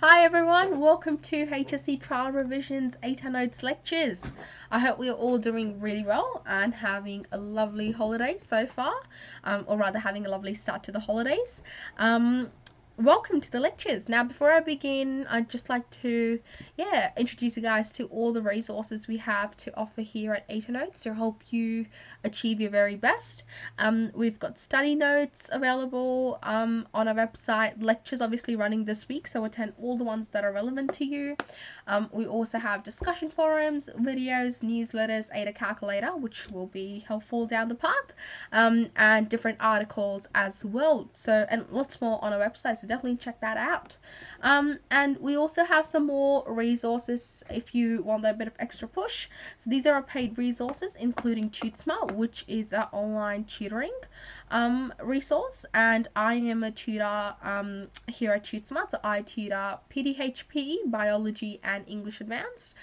Hi everyone, welcome to HSC Trial Revision's 8 Notes lectures. I hope we are all doing really well and having a lovely holiday so far, or rather having a lovely start to the holidays. Welcome to the lectures. Now, before I begin, I'd just like to, introduce you guys to all the resources we have to offer here at 8 Notes to help you achieve your very best. We've got study notes available on our website, lectures obviously running this week, so attend all the ones that are relevant to you. We also have discussion forums, videos, newsletters, ADA calculator, which will be helpful down the path, and different articles as well. So, and lots more on our website, so definitely check that out. And we also have some more resources if you want a bit of extra push. So these are our paid resources, including Tutesma, which is our online tutoring resource, and I am a tutor here at Tutesma, so I tutor PDHPE, Biology and English Advanced.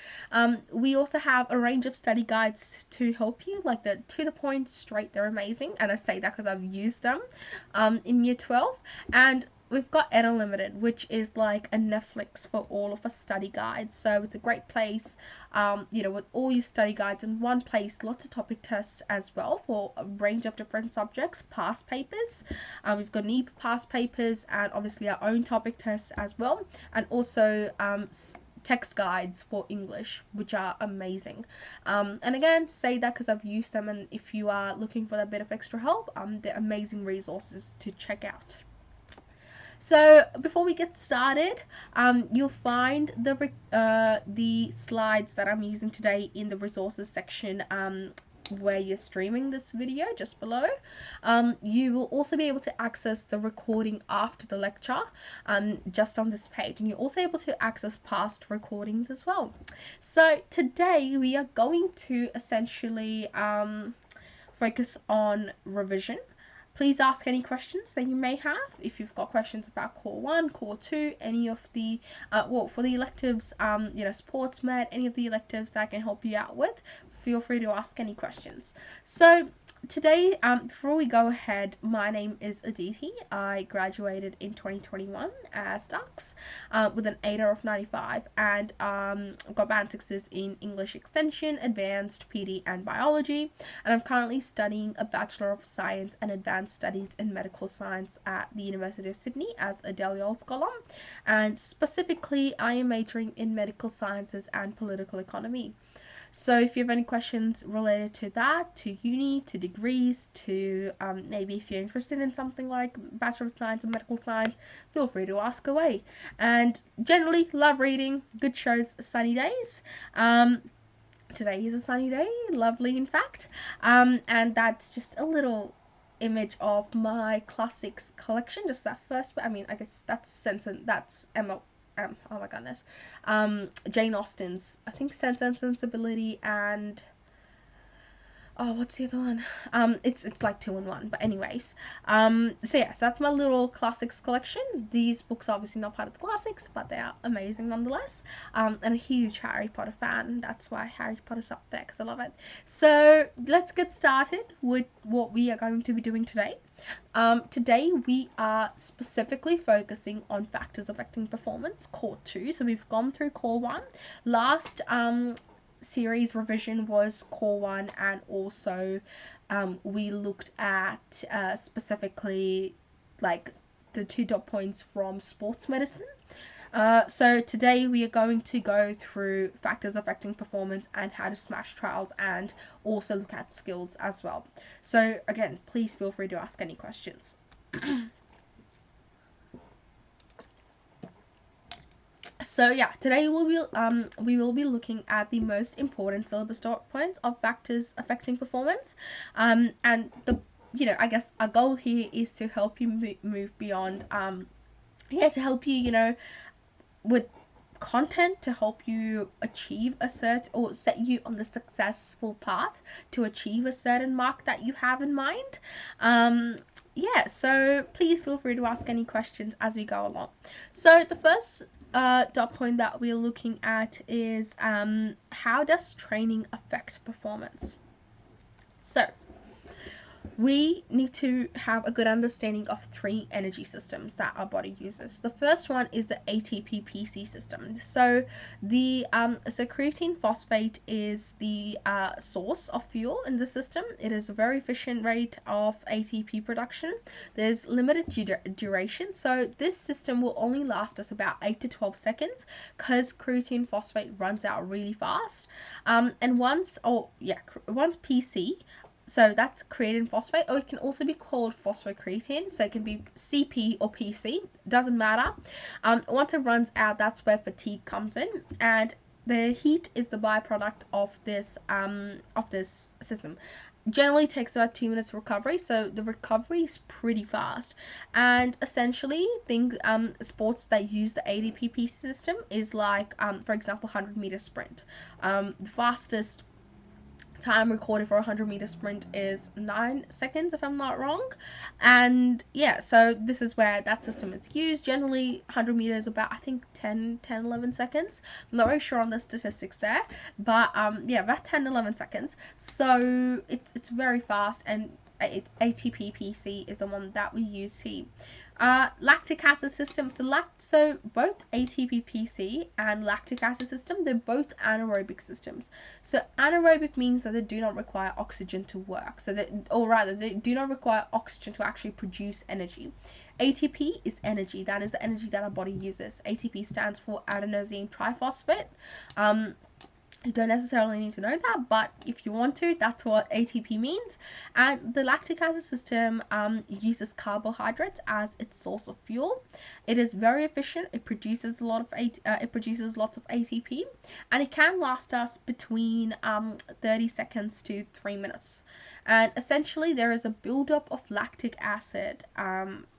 We also have a range of study guides to help you, like the to the point, straight, they're amazing, and I say that because I've used them in year 12. And we've got Ed Unlimited, which is like a Netflix for all of us study guides. So it's a great place, with all your study guides in one place, lots of topic tests as well for a range of different subjects, past papers. We've got NEPA past papers and obviously our own topic tests as well, and also text guides for English, which are amazing. And again, say that because I've used them, and if you are looking for that bit of extra help, they're amazing resources to check out. So before we get started, you'll find the slides that I'm using today in the resources section where you're streaming this video, just below. You will also be able to access the recording after the lecture just on this page, and you're also able to access past recordings as well. So today we are going to essentially focus on revision. Please ask any questions that you may have. If you've got questions about Core 1, Core 2, any of the, for the electives, sports med, any of the electives that I can help you out with, feel free to ask any questions. So today, before we go ahead, my name is Aditi. I graduated in 2021 as Dux with an ADA of 95, and got band 6s in English Extension, Advanced, PD and Biology, and I'm currently studying a Bachelor of Science and Advanced Studies in Medical Science at the University of Sydney as a Deliol Scholar, and specifically I am majoring in Medical Sciences and Political Economy. So if you have any questions related to that, to uni, to degrees, to maybe if you're interested in something like Bachelor of Science or Medical Science, feel free to ask away. And generally love reading, good shows, sunny days. Today is a sunny day, lovely in fact. And that's just a little image of my classics collection, just that first, I mean, I guess that's Emma, oh my goodness, Jane Austen's, I think, Sense and Sensibility, and what's the other one? It's like 2 in 1, but anyways, so yeah, so that's my little classics collection. These books are obviously not part of the classics, but they are amazing nonetheless. And a huge Harry Potter fan. That's why Harry Potter's up there, because I love it. So let's get started with what we are going to be doing today. Today we are specifically focusing on factors affecting performance, Core 2. So we've gone through Core 1. Last series revision was Core 1, and also we looked at specifically like the 2 dot points from sports medicine. So today we are going to go through factors affecting performance and how to smash trials, and also look at skills as well. So again, please feel free to ask any questions. So yeah, today we will be looking at the most important syllabus dot points of factors affecting performance, and the I guess our goal here is to help you move beyond to help you with content to help you achieve a certain, or set you on the successful path to achieve a certain mark that you have in mind. So please feel free to ask any questions as we go along. So the first dot point that we're looking at is how does training affect performance? So we need to have a good understanding of three energy systems that our body uses. The first one is the ATP-PC system. So so creatine phosphate is the source of fuel in the system. It is a very efficient rate of ATP production. There's limited duration, so this system will only last us about 8 to 12 seconds because creatine phosphate runs out really fast. And once PC, so that's creatine phosphate, or it can also be called phosphocreatine. So it can be CP or PC, doesn't matter. Once it runs out, that's where fatigue comes in, and the heat is the byproduct of this system. Generally takes about 2 minutes recovery, so the recovery is pretty fast. And essentially, things sports that use the ADPP system is like for example 100-meter sprint. The fastest time recorded for a 100-meter sprint is 9 seconds, if I'm not wrong. And yeah, so this is where that system is used. Generally 100 meters about, I think, 11 seconds. I'm not very sure on the statistics there, but yeah, about 10-11 seconds. So it's very fast, and ATP PC is the one that we use here. Lactic acid system. So both ATP-PC and lactic acid system, they're both anaerobic systems. So anaerobic means that they do not require oxygen to work. They do not require oxygen to actually produce energy. ATP is energy. That is the energy that our body uses. ATP stands for adenosine triphosphate. You don't necessarily need to know that, but if you want to, that's what ATP means. And the lactic acid system uses carbohydrates as its source of fuel. It is very efficient. It produces lots of ATP, and it can last us between 30 seconds to 3 minutes. And essentially, there is a buildup of lactic acid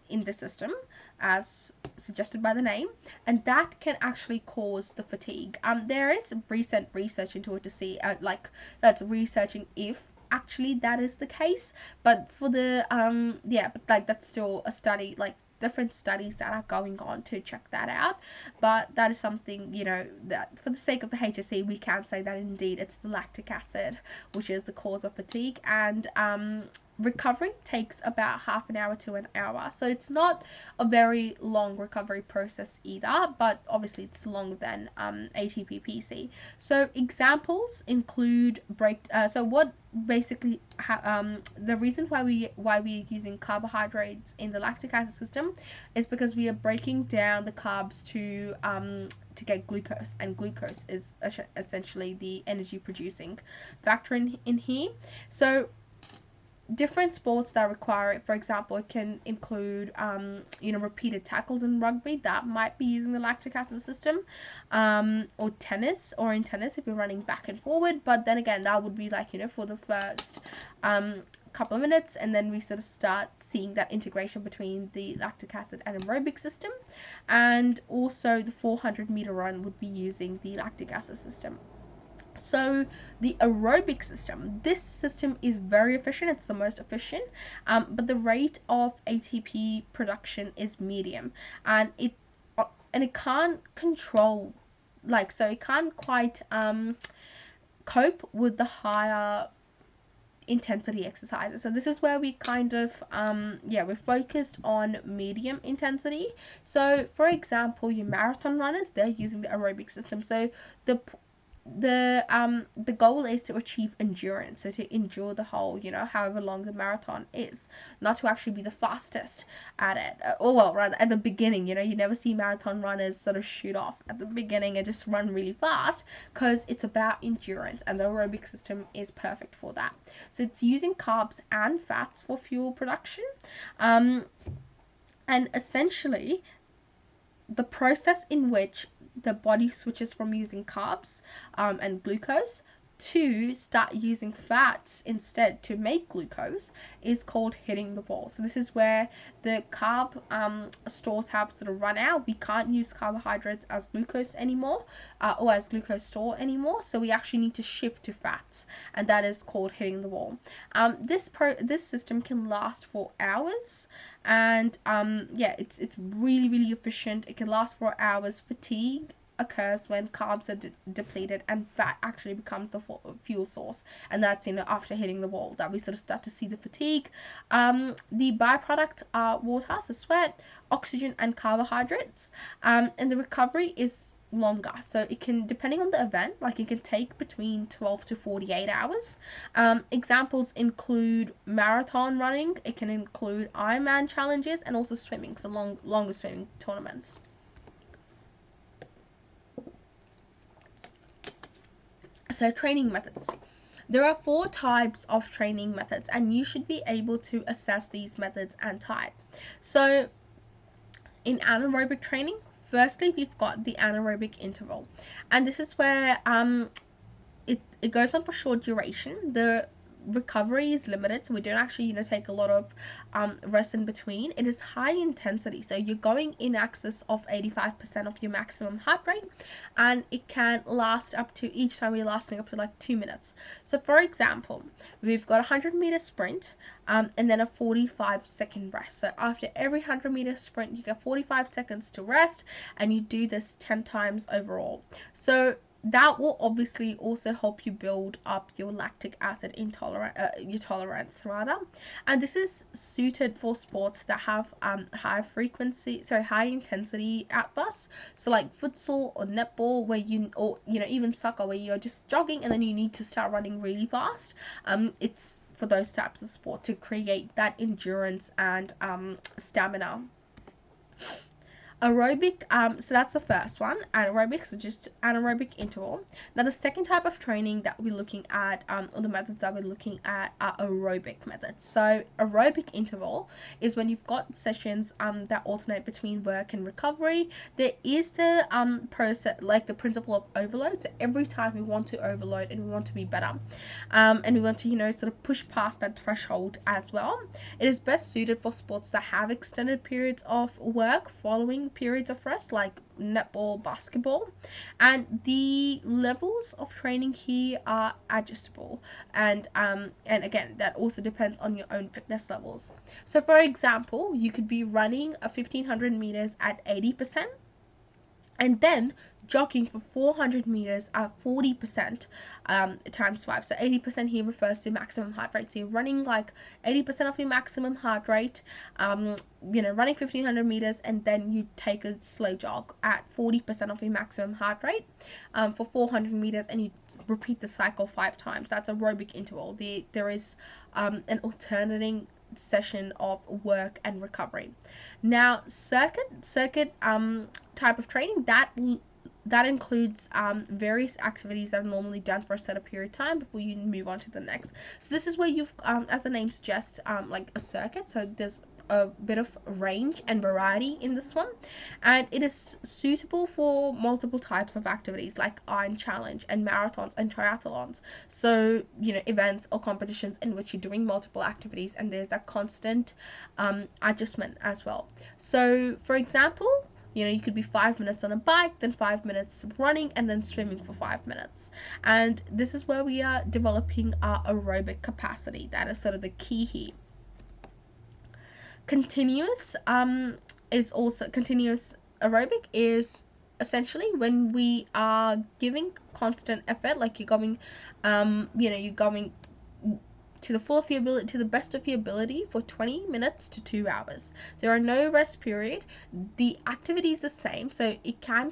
in the system, as suggested by the name, and that can actually cause the fatigue. There is recent research into it to see, that's researching if actually that is the case, but for the that's still a study, like different studies that are going on to check that out. But that is something, that for the sake of the HSC, we can say that indeed it's the lactic acid which is the cause of fatigue. And recovery takes about half an hour to an hour, so it's not a very long recovery process either, but obviously it's longer than ATP-PC. So examples include the reason why we're using carbohydrates in the lactic acid system is because we are breaking down the carbs to get glucose, and glucose is essentially the energy producing factor in here. So different sports that require it, for example, it can include repeated tackles in rugby that might be using the lactic acid system, or in tennis if you're running back and forward. But then again, that would be for the first couple of minutes, and then we sort of start seeing that integration between the lactic acid and aerobic system. And also the 400-meter run would be using the lactic acid system. So the aerobic system, this system is very efficient. It's the most efficient, but the rate of ATP production is medium, and it can't control, it can't quite cope with the higher intensity exercises. So this is where we kind of we're focused on medium intensity. So for example, your marathon runners, they're using the aerobic system. So the goal is to achieve endurance, so to endure the whole, however long the marathon is, not to actually be the fastest at it, rather at the beginning. You never see marathon runners sort of shoot off at the beginning and just run really fast, because it's about endurance, and the aerobic system is perfect for that. So it's using carbs and fats for fuel production, and essentially the process in which the body switches from using carbs and glucose to start using fats instead to make glucose is called hitting the wall. So this is where the carb stores have sort of run out. We can't use carbohydrates as glucose anymore, or as glucose store anymore. So we actually need to shift to fats, and that is called hitting the wall. This system can last for hours, and it's really, really efficient. It can last for hours. Fatigue occurs when carbs are depleted and fat actually becomes the fuel source, and that's, you know, after hitting the wall that we sort of start to see the fatigue. The byproduct are water, so sweat, oxygen, and carbohydrates, and the recovery is longer, so it can, depending on the event, like it can take between 12 to 48 hours. Examples include marathon running, it can include Ironman challenges, and also swimming, so longer swimming tournaments. So training methods. There are 4 types of training methods, and you should be able to assess these methods and type. So in anaerobic training, firstly, we've got the anaerobic interval, and this is where it goes on for short duration. The recovery is limited, so we don't actually, you know, take a lot of rest in between. It is high intensity, so you're going in excess of 85% of your maximum heart rate, and it can last up to, each time you're lasting up to like 2 minutes. So for example, we've got a 100-meter sprint and then a 45-second rest. So after every 100-meter sprint, you get 45 seconds to rest, and you do this 10 times overall. So that will obviously also help you build up your lactic acid your tolerance rather, and this is suited for sports that have high intensity outbursts, so like futsal or netball, where or you know, even soccer, where you're just jogging and then you need to start running really fast. It's for those types of sport to create that endurance and stamina. Aerobic, so that's the first one, anaerobic, so just anaerobic interval. Now the second type of training that we're looking at, or the methods that we're looking at, are aerobic methods. So aerobic interval is when you've got sessions that alternate between work and recovery. There is the process, like the principle of overload. So every time we want to overload and we want to be better, and we want to, you know, sort of push past that threshold as well. It is best suited for sports that have extended periods of work following periods of rest, like netball, basketball, and the levels of training here are adjustable, and again, that also depends on your own fitness levels. So for example, you could be running a 1500 meters at 80%, and then jogging for 400 meters at 40% times 5. So 80% here refers to maximum heart rate. So you're running like 80% of your maximum heart rate, you know, running 1500 meters, and then you take a slow jog at 40% of your maximum heart rate for 400 meters, and you repeat the cycle 5 times. That's aerobic interval. There is an alternating session of work and recovery. Now circuit type of training, that includes various activities that are normally done for a set period of time before you move on to the next. So this is where you've as the name suggests, like a circuit, so there's a bit of range and variety in this one, and it is suitable for multiple types of activities like iron challenge and marathons and triathlons, so you know, events or competitions in which you're doing multiple activities, and there's that constant adjustment as well. So for example, you know, you could be 5 minutes on a bike, then 5 minutes running, and then swimming for 5 minutes. And this is where we are developing our aerobic capacity. That is sort of the key here. Continuous aerobic is essentially when we are giving constant effort, like you're going, you're going to the full of your ability, to the best of your ability, for 20 minutes to 2 hours. There are no rest period. The activity is the same, so it can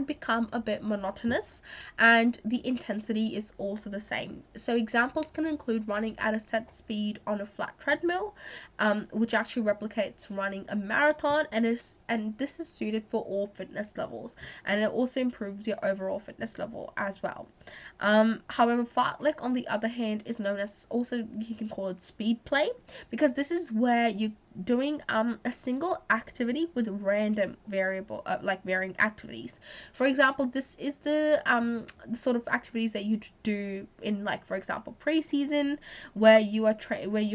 become a bit monotonous, and the intensity is also the same. So examples can include running at a set speed on a flat treadmill, which actually replicates running a marathon, and this is suited for all fitness levels, and it also improves your overall fitness level as well. However, fartlek, on the other hand, is known as, also you can call it speed play, because this is where you're doing a single activity with random varying activities. For example, this is the sort of activities that you do in, like, for example, pre-season, where you're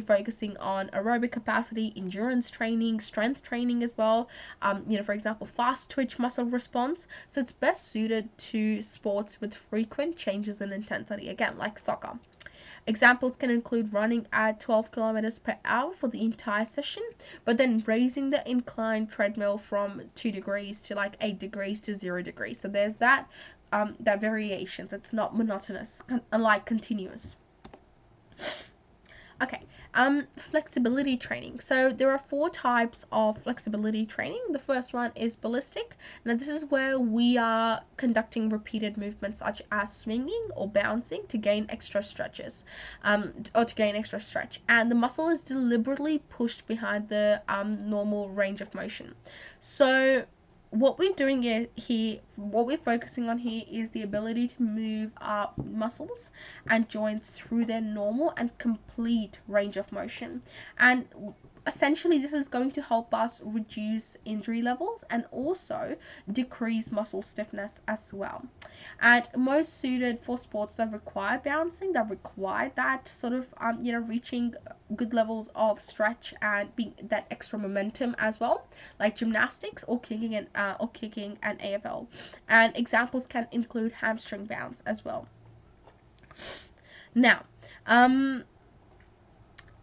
focusing on aerobic capacity, endurance training, strength training as well. For example, fast twitch muscle response. So it's best suited to sports with frequent changes in intensity, again, like soccer. Examples can include running at 12 kilometers per hour for the entire session, but then raising the incline treadmill from 2 degrees to like 8 degrees to 0 degrees. So there's that that variation that's not monotonous, unlike continuous. Okay, flexibility training. So there are 4 types of flexibility training. The first one is ballistic. Now this is where we are conducting repeated movements such as swinging or bouncing to gain extra stretches, or to gain extra stretch. And the muscle is deliberately pushed behind the normal range of motion. So what we're doing here, what we're focusing on here is the ability to move our muscles and joints through their normal and complete range of motion. And essentially this is going to help us reduce injury levels and also decrease muscle stiffness as well, and most suited for sports that require bouncing, that require that sort of reaching good levels of stretch and being that extra momentum as well, like gymnastics or kicking and AFL. And examples can include hamstring bounce as well. Now,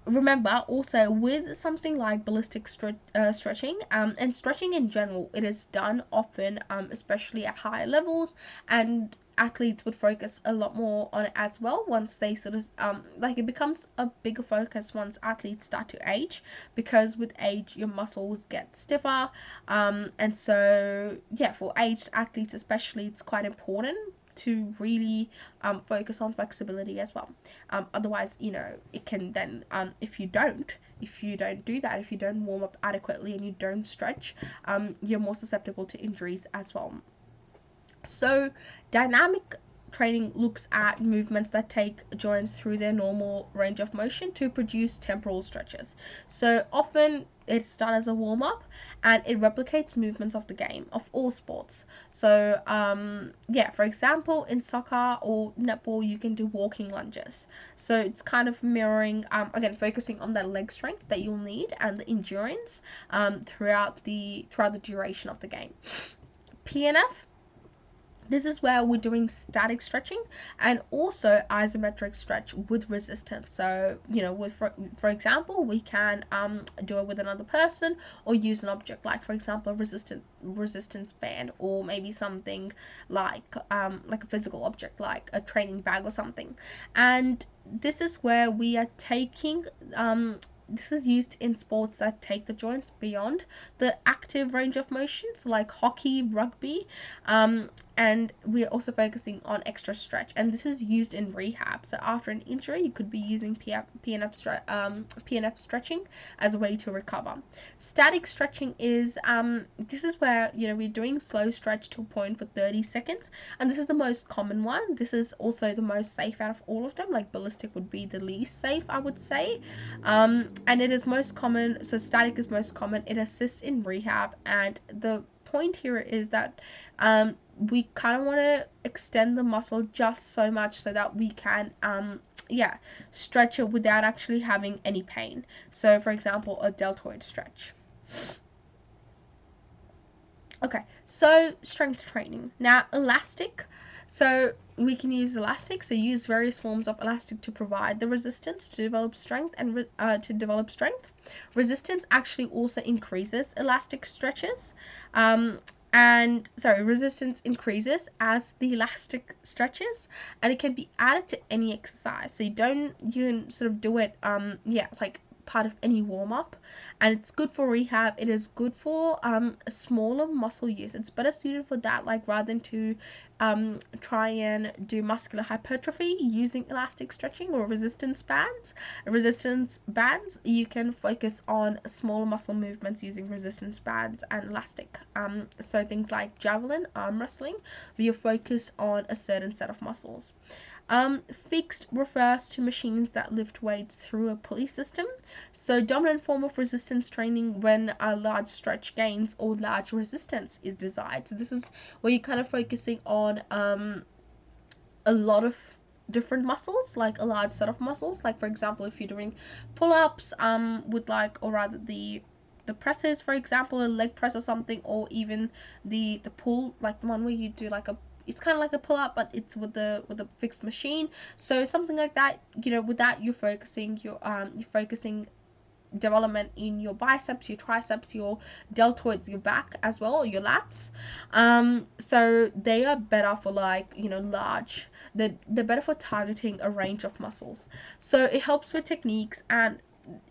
remember also with something like ballistic stretching, and stretching in general, it is done often, especially at higher levels, and athletes would focus a lot more on it as well once they sort of like it becomes a bigger focus once athletes start to age, because with age your muscles get stiffer, and so yeah, for aged athletes especially, it's quite important to really focus on flexibility as well. Otherwise, it can then, if you don't do that, if you don't warm up adequately and you don't stretch, you're more susceptible to injuries as well. So dynamic training looks at movements that take joints through their normal range of motion to produce temporal stretches. So often it's done as a warm-up, and it replicates movements of the game of all sports. So yeah, for example, in soccer or netball you can do walking lunges. So it's kind of mirroring, again, focusing on that leg strength that you'll need and the endurance throughout the duration of the game. PNF, this is where we're doing static stretching and also isometric stretch with resistance. So, with for example, we can do it with another person or use an object, like for example, a resistance band, or maybe something like a physical object like a training bag or something. And this is where we are taking this is used in sports that take the joints beyond the active range of motions, like hockey, rugby, and we're also focusing on extra stretch. And this is used in rehab. So after an injury, you could be using PNF stretching as a way to recover. Static stretching is this is where we're doing slow stretch to a point for 30 seconds, and this is the most common one. This is also the most safe out of all of them. Like ballistic would be the least safe, I would say. And it is most common, so static is most common. It assists in rehab, and the point here is that we kind of want to extend the muscle just so much so that we can stretch it without actually having any pain. So for example, a deltoid stretch. Okay, so strength training. Now elastic, so we can use elastic, so use various forms of elastic to provide the resistance to develop strength and Resistance actually also increases elastic stretches, resistance increases as the elastic stretches, and it can be added to any exercise. So you can sort of do it like part of any warm-up, and it's good for rehab. It is good for a smaller muscle use. It's better suited for that, like rather than to try and do muscular hypertrophy using elastic stretching or resistance bands. You can focus on smaller muscle movements using resistance bands and elastic. So things like javelin, arm wrestling, where you focus on a certain set of muscles. Fixed refers to machines that lift weights through a pulley system. So dominant form of resistance training when a large stretch gains or large resistance is desired. So this is where you're kind of focusing on a lot of different muscles, like a large set of muscles. Like for example, if you're doing pull-ups with the presses, for example, a leg press or something, or even the pull, like the one where you do like it's kind of like a pull-up, but it's with the fixed machine. So something like that, you know, with that you're focusing development in your biceps, your triceps, your deltoids, your back as well, your lats. So they are better for, like, you know, they're better for targeting a range of muscles. So it helps with techniques, and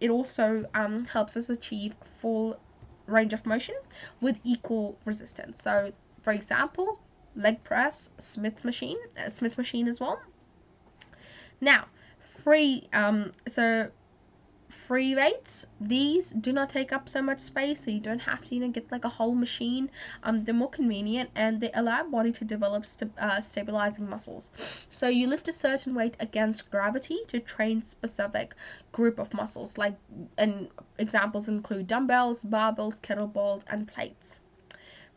it also helps us achieve full range of motion with equal resistance. So for example, leg press, Smith machine as well. Now, free weights, these do not take up so much space, so you don't have to, you know, get like a whole machine. They're more convenient, and they allow body to develop stabilizing muscles. So you lift a certain weight against gravity to train specific group of muscles, and examples include dumbbells, barbells, kettlebells, and plates.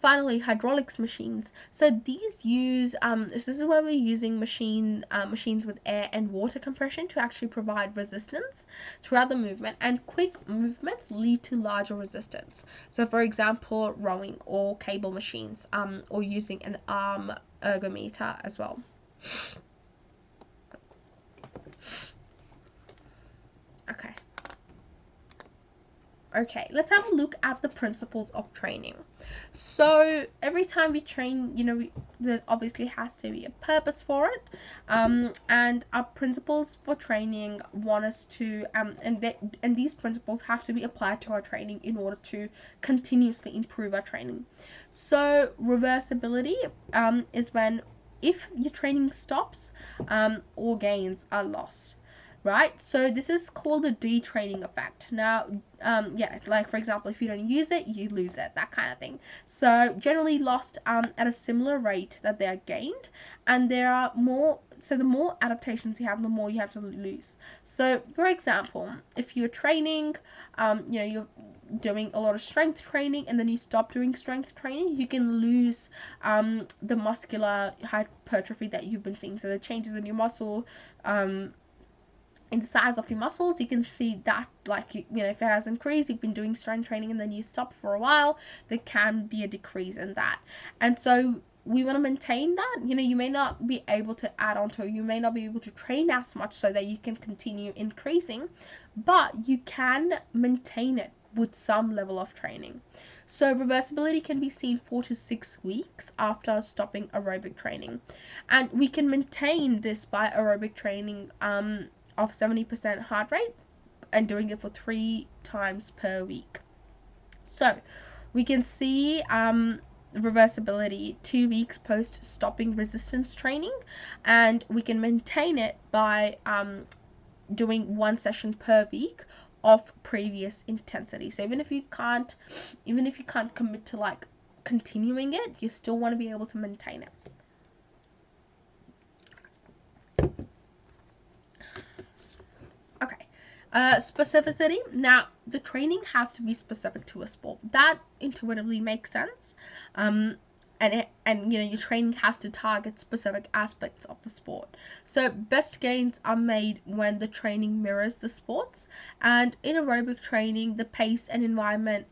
Finally, hydraulics machines. So these use this is where we're using machines with air and water compression to actually provide resistance throughout the movement, and quick movements lead to larger resistance. So for example, rowing or cable machines, or using an arm ergometer as well. Okay, let's have a look at the principles of training. So every time we train, you know, there's obviously has to be a purpose for it, and our principles for training want us to, and these principles have to be applied to our training in order to continuously improve our training. So reversibility is when, if your training stops, all gains are lost. Right, so this is called the detraining effect. Now, yeah, like for example, if you don't use it, you lose it, that kind of thing. So generally lost at a similar rate that they are gained, and there are more. So the more adaptations you have, the more you have to lose. So for example, if you're training, you know, you're doing a lot of strength training, and then you stop doing strength training, you can lose the muscular hypertrophy that you've been seeing. So the changes in your muscle, in the size of your muscles, you can see that, like, you know, if it has increased, you've been doing strength training and then you stop for a while, there can be a decrease in that. And so we want to maintain that. You know, you may not be able to add on to, you may not be able to train as much so that you can continue increasing, but you can maintain it with some level of training. So reversibility can be seen 4 to 6 weeks after stopping aerobic training, and we can maintain this by aerobic training of 70% heart rate and doing it for 3 times per week. So we can see reversibility 2 weeks post stopping resistance training, and we can maintain it by doing 1 session per week of previous intensity. So even if you can't commit to like continuing it, you still want to be able to maintain it. Specificity. Now, the training has to be specific to a sport. That intuitively makes sense. And you know, your training has to target specific aspects of the sport. So best gains are made when the training mirrors the sports. And in aerobic training, the pace and environment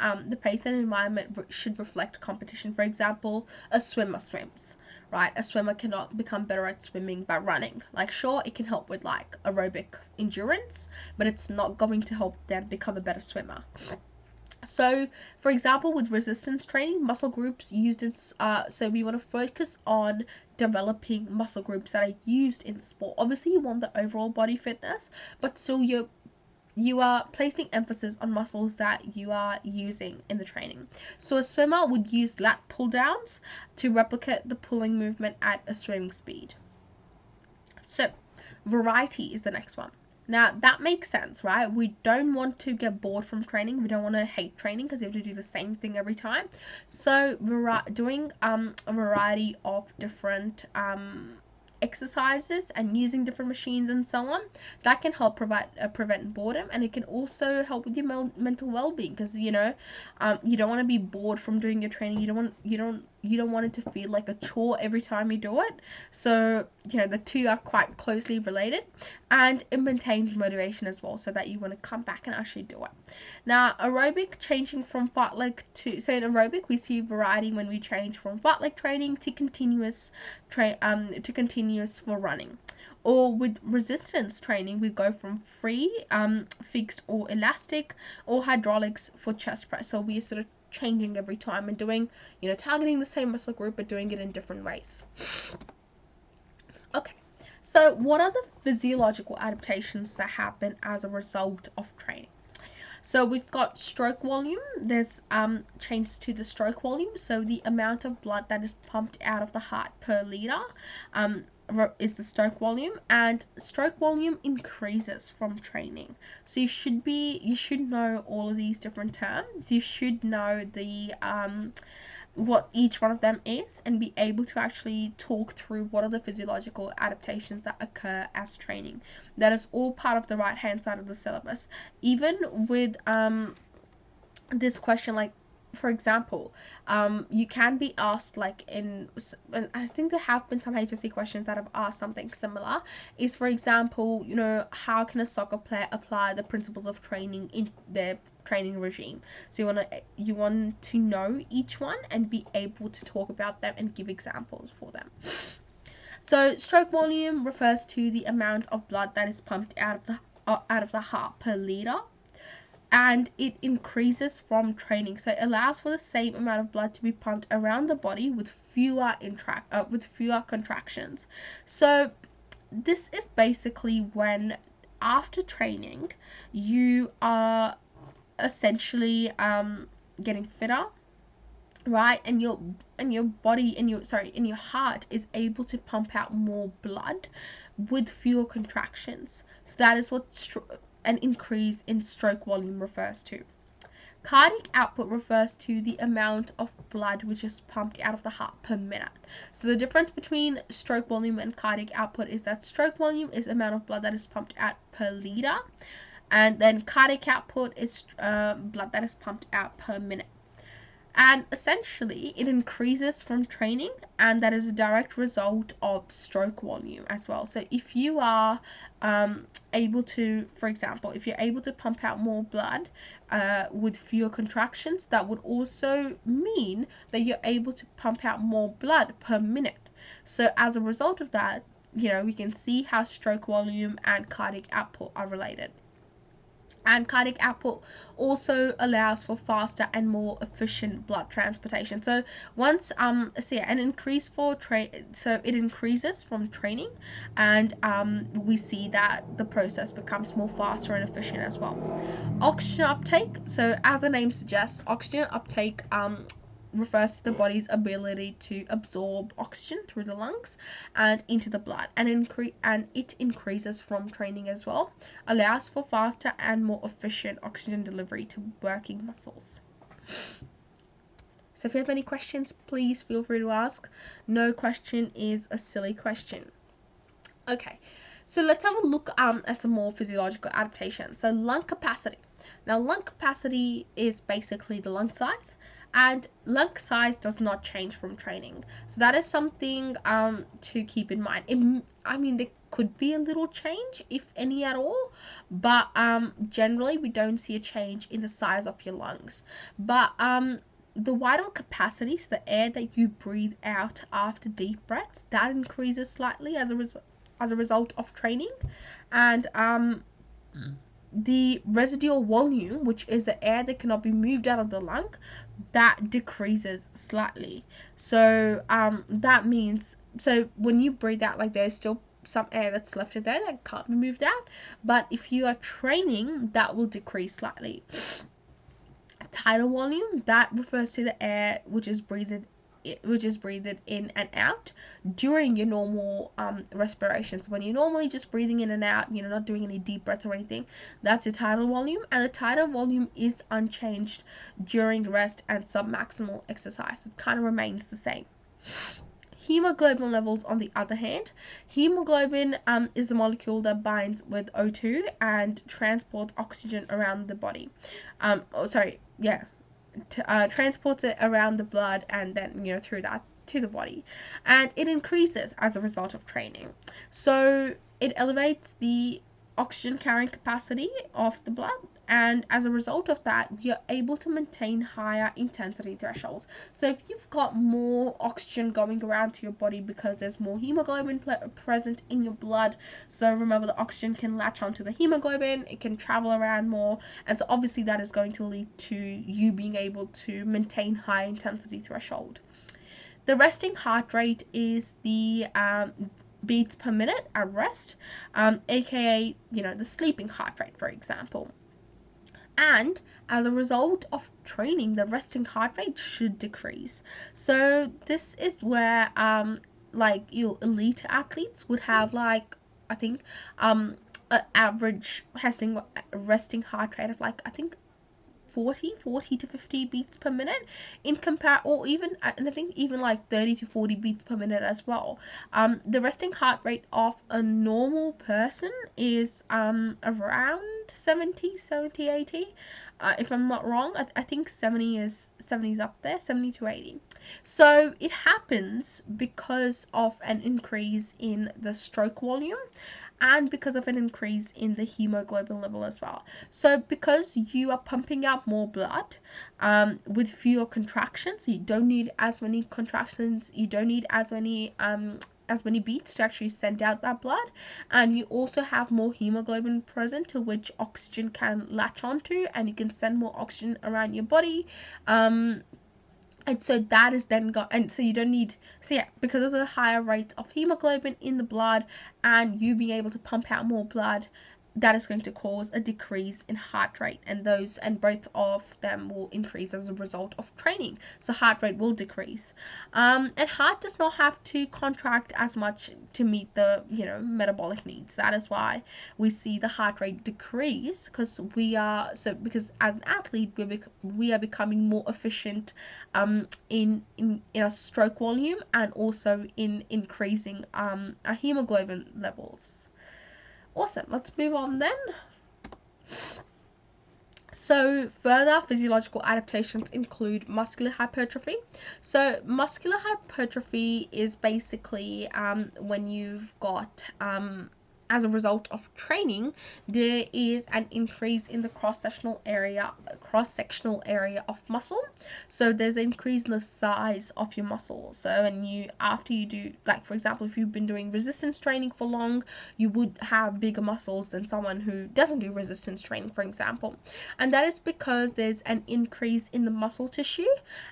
should reflect competition. For example, a swimmer swims. Right, a swimmer cannot become better at swimming by running. Like, sure, it can help with like aerobic endurance, but it's not going to help them become a better swimmer. So, for example, with resistance training, muscle groups used in so we want to focus on developing muscle groups that are used in sport. Obviously, you want the overall body fitness, but still you are placing emphasis on muscles that you are using in the training. So a swimmer would use lat pull downs to replicate the pulling movement at a swimming speed. So variety is the next one. Now that makes sense, right? We don't want to get bored from training. We don't want to hate training because you have to do the same thing every time. So doing a variety of different exercises and using different machines and so on, that can help prevent boredom, and it can also help with your mental well-being, because you know, you don't want to be bored from doing your training. You don't you don't want it to feel like a chore every time you do it. So, you know, the two are quite closely related, and it maintains motivation as well, so that you want to come back and actually do it. Now, aerobic, changing from fartlek to, so in aerobic we see variety when we change from fartlek training to continuous for running. Or with resistance training, we go from free, fixed or elastic, or hydraulics for chest press. So we're sort of changing every time and doing, you know, targeting the same muscle group but doing it in different ways. Okay, so what are the physiological adaptations that happen as a result of training? So we've got stroke volume. There's changes to the stroke volume, so the amount of blood that is pumped out of the heart per liter is the stroke volume, and stroke volume increases from training. So you should know all of these different terms. You should know the what each one of them is, and be able to actually talk through what are the physiological adaptations that occur as training. That is all part of the right hand side of the syllabus. Even with this question, like for example, you can be asked, like and I think there have been some HSC questions that have asked something similar, is for example, you know, how can a soccer player apply the principles of training in their training regime? So you want to know each one and be able to talk about them and give examples for them. So stroke volume refers to the amount of blood that is pumped out of the heart per liter, and it increases from training. So it allows for the same amount of blood to be pumped around the body with fewer contractions. So this is basically when, after training, you are essentially getting fitter, right? And your body and your heart is able to pump out more blood with fewer contractions. So that is what an increase in stroke volume refers to. Cardiac output refers to the amount of blood which is pumped out of the heart per minute. So the difference between stroke volume and cardiac output is that stroke volume is the amount of blood that is pumped out per liter, and then cardiac output is blood that is pumped out per minute. And essentially it increases from training, and that is a direct result of stroke volume as well. So if you are able to, for example, if you're able to pump out more blood with fewer contractions, that would also mean that you're able to pump out more blood per minute. So as a result of that, you know, we can see how stroke volume and cardiac output are related. And cardiac output also allows for faster and more efficient blood transportation. So once an increase so it increases from training, and we see that the process becomes more faster and efficient as well. Oxygen uptake. So as the name suggests, oxygen uptake refers to the body's ability to absorb oxygen through the lungs and into the blood, and it increases from training as well, allows for faster and more efficient oxygen delivery to working muscles. So if you have any questions, please feel free to ask. No question is a silly question. Okay, so let's have a look at some more physiological adaptations. So lung capacity. Now lung capacity is basically the lung size, and lung size does not change from training. So that is something to keep in mind. There could be a little change, if any at all, but generally we don't see a change in the size of your lungs. But the vital capacity, so the air that you breathe out after deep breaths, that increases slightly as a result of training. And the residual volume, which is the air that cannot be moved out of the lung, that decreases slightly. So that means, so when you breathe out, like, there's still some air that's left in there that can't be moved out, but if you are training, that will decrease slightly. Tidal volume, that refers to the air which is breathed in and out during your normal respirations. When you're normally just breathing in and out, you're not doing any deep breaths or anything, that's your tidal volume. And the tidal volume is unchanged during rest and submaximal exercise. It kind of remains the same. Hemoglobin levels, on the other hand, hemoglobin is the molecule that binds with O2 and transports oxygen around the body. transports it around the blood and then, you know, through that to the body, and it increases as a result of training. So it elevates the oxygen carrying capacity of the blood, and as a result of that, you're able to maintain higher intensity thresholds. So if you've got more oxygen going around to your body because there's more hemoglobin present in your blood, so remember, the oxygen can latch onto the hemoglobin, it can travel around more, and so obviously that is going to lead to you being able to maintain high intensity threshold. The resting heart rate is the beats per minute at rest, aka, you know, the sleeping heart rate, for example. And as a result of training, the resting heart rate should decrease. So this is where like your elite athletes would have, like, I think an average resting heart rate of, like, I think 40 to 50 beats per minute in compare, or even, and I think even like 30 to 40 beats per minute as well. The resting heart rate of a normal person is around 70, 80. If I'm not wrong, I think 70 is up there, 70 to 80. So it happens because of an increase in the stroke volume and because of an increase in the hemoglobin level as well. So because you are pumping out more blood with fewer contractions, you don't need as many contractions, you don't need as many beats to actually send out that blood, and you also have more hemoglobin present to which oxygen can latch onto, and you can send more oxygen around your body. And so that is then got, and so you don't need, so yeah, because of the higher rate of hemoglobin in the blood and you being able to pump out more blood, that is going to cause a decrease in heart rate, and both of them will increase as a result of training. So heart rate will decrease, and heart does not have to contract as much to meet the, you know, metabolic needs. That is why we see the heart rate decrease, because because as an athlete we are becoming more efficient in our stroke volume, and also in increasing our hemoglobin levels. Awesome, let's move on then. So further physiological adaptations include muscular hypertrophy. So muscular hypertrophy is basically when you've got as a result of training, there is an increase in the cross-sectional area of muscle. So there's an increase in the size of your muscles. So after you do, like, for example, if you've been doing resistance training for long, you would have bigger muscles than someone who doesn't do resistance training, for example. And that is because there's an increase in the muscle tissue,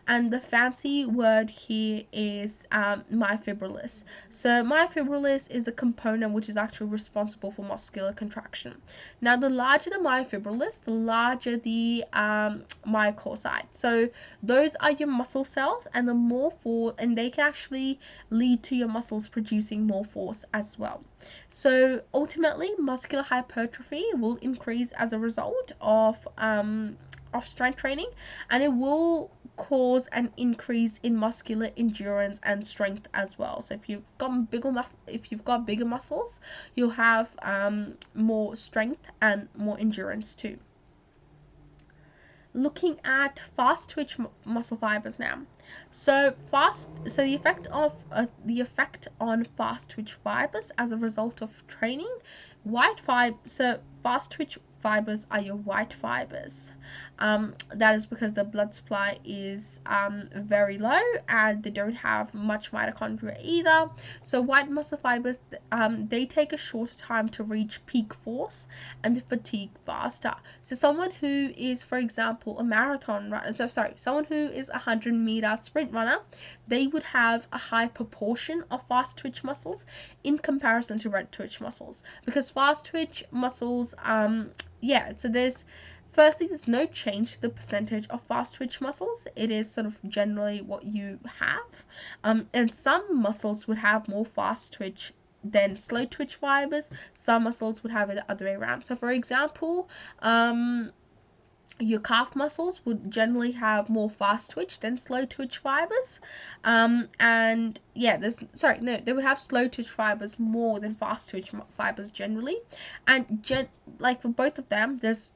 and the fancy word here is myofibrillis. So myofibrillis is the component which is actually responsible for muscular contraction. Now, the larger the myofibrillis, the larger the myochondria. So those are your muscle cells, and and they can actually lead to your muscles producing more force as well. So ultimately, muscular hypertrophy will increase as a result of strength training, and it will cause an increase in muscular endurance and strength as well. So if you've got bigger muscles, you'll have more strength and more endurance too. Looking at fast twitch muscle fibers now. So the effect on fast twitch fibers as a result of training, fast twitch fibers are your white fibers. That is because the blood supply is very low and they don't have much mitochondria either. So white muscle fibers, they take a shorter time to reach peak force and fatigue faster. So someone who is, for example, a marathon runner, someone who is a 100-meter sprint runner, they would have a high proportion of fast twitch muscles in comparison to red twitch muscles, because fast twitch muscles, so there's no change to the percentage of fast twitch muscles. It is sort of generally what you have, and some muscles would have more fast twitch than slow twitch fibers. Some muscles would have it the other way around. So for example, your calf muscles would generally have more fast twitch than slow twitch fibers, they would have slow twitch fibers more than fast twitch fibers generally, and for both of them, there's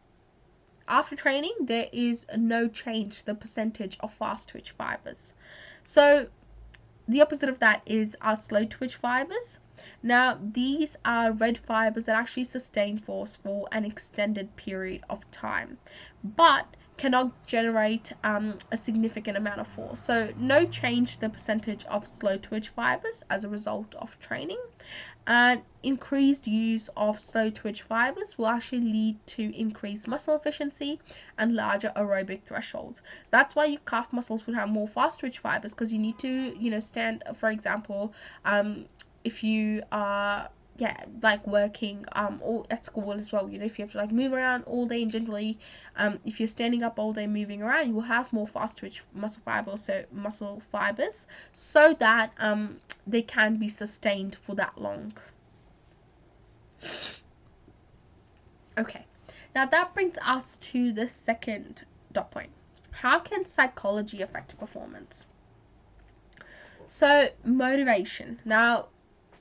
after training, there is no change to the percentage of fast twitch fibers. So the opposite of that is our slow twitch fibers. Now, these are red fibers that actually sustain force for an extended period of time, but cannot generate a significant amount of force. So no change to the percentage of slow twitch fibers as a result of training. And increased use of slow twitch fibers will actually lead to increased muscle efficiency and larger aerobic thresholds. So that's why your calf muscles would have more fast twitch fibers, because you need to, stand, for example, if you are like working or at school as well, if you have to like move around all day, and generally if you're standing up all day moving around, you will have more fast twitch muscle fibers, so that they can be sustained for that long. Okay, now that brings us to the second dot point. How can psychology affect performance? So motivation. Now,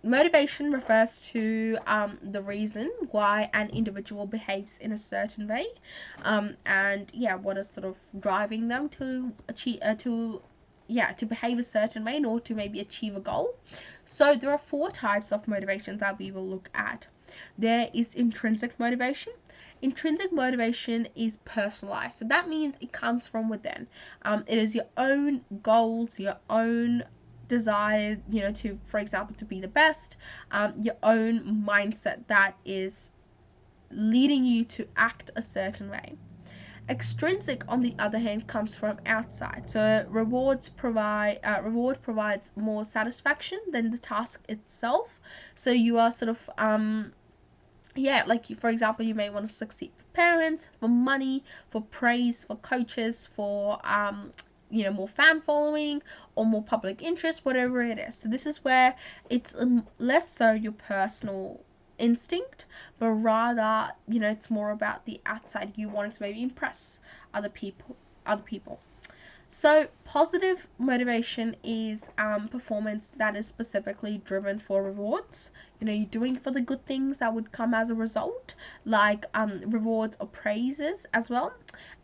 motivation refers to the reason why an individual behaves in a certain way, and what is sort of driving them to achieve to behave a certain way in order to maybe achieve a goal. So there are 4 types of motivation that we will look at. There is intrinsic motivation. Intrinsic motivation is personalized, so that means it comes from within. It is your own goals, your own desire, for example, to be the best, your own mindset that is leading you to act a certain way. Extrinsic, on the other hand, comes from outside. So reward provides more satisfaction than the task itself. So you are sort of like for example, you may want to succeed for parents, for money, for praise, for coaches, for more fan following or more public interest, whatever it is. So this is where it's less so your personal instinct, but rather, it's more about the outside. You wanting to maybe impress other people. So positive motivation is performance that is specifically driven for rewards. You're doing it for the good things that would come as a result, like rewards or praises as well.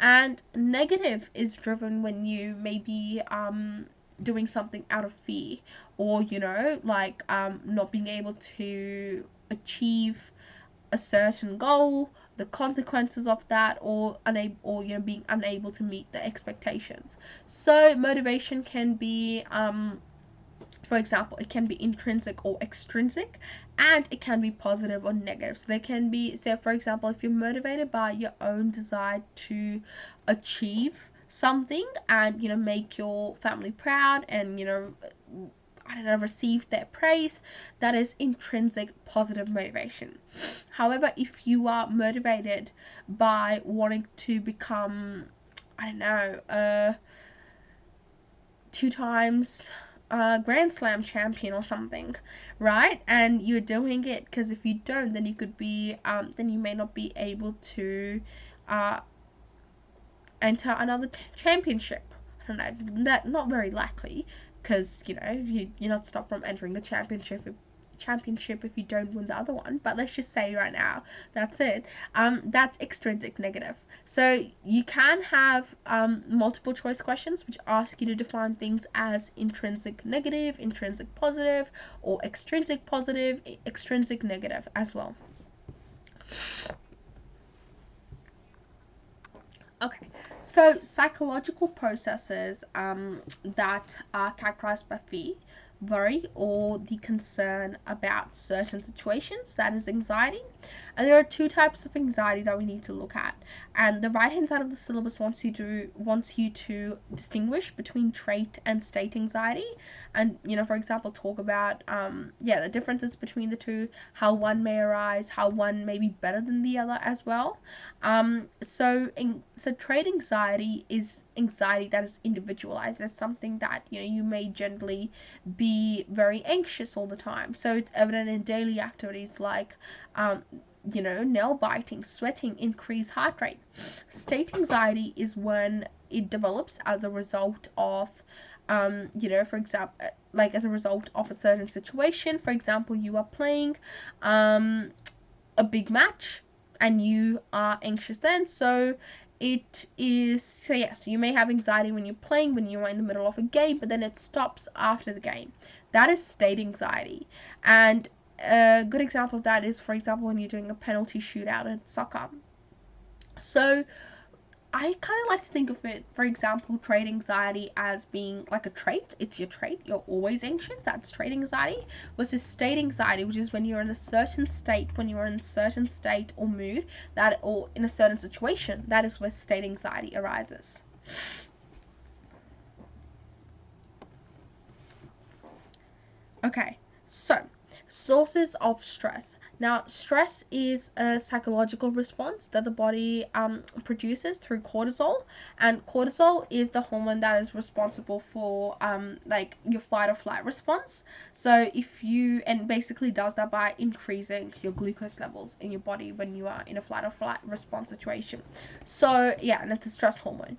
And negative is driven when you maybe doing something out of fear, or like not being able to achieve a certain goal, the consequences of that, or being unable to meet the expectations. So motivation can be for example, it can be intrinsic or extrinsic, and it can be positive or negative. So there can be, say for example, if you're motivated by your own desire to achieve something and make your family proud, and receive their praise, that is intrinsic positive motivation. However, if you are motivated by wanting to become, 2 times Grand Slam champion or something, right? And you're doing it because if you don't, then you could be, then you may not be able to enter another championship. I don't know, that not very likely, because you're not stopped from entering the championship if you don't win the other one. But let's just say right now that's it. That's extrinsic negative. So you can have multiple choice questions which ask you to define things as intrinsic negative, intrinsic positive, or extrinsic positive, extrinsic negative as well. Okay, so psychological processes that are characterized by fear, worry, or the concern about certain situations, that is anxiety. And there are 2 types of anxiety that we need to look at. And the right hand side of the syllabus wants you to distinguish between trait and state anxiety, and for example talk about the differences between the 2, how one may arise, how one may be better than the other as well. So trait anxiety is anxiety that is individualized. It's something that you may generally be very anxious all the time. So it's evident in daily activities like nail biting, sweating, increased heart rate. State anxiety is when it develops as a result of for example, like as a result of a certain situation. For example, you are playing a big match and you are anxious then, so it is, so yes, you may have anxiety when you're playing, when you're in the middle of a game, but then it stops after the game. That is state anxiety. And a good example of that is, for example, when you're doing a penalty shootout in soccer. So I kind of like to think of it, for example, trait anxiety as being like a trait. It's your trait. You're always anxious. That's trait anxiety. Versus state anxiety, which is when you're in a certain state, when you're in a certain state or mood, that, or in a certain situation. That is where state anxiety arises. Okay, so sources of stress. Now, stress is a psychological response that the body produces through cortisol, and cortisol is the hormone that is responsible for like your fight or flight response. So if you, and basically does that by increasing your glucose levels in your body when you are in a fight or flight response situation. So yeah, and it's a stress hormone.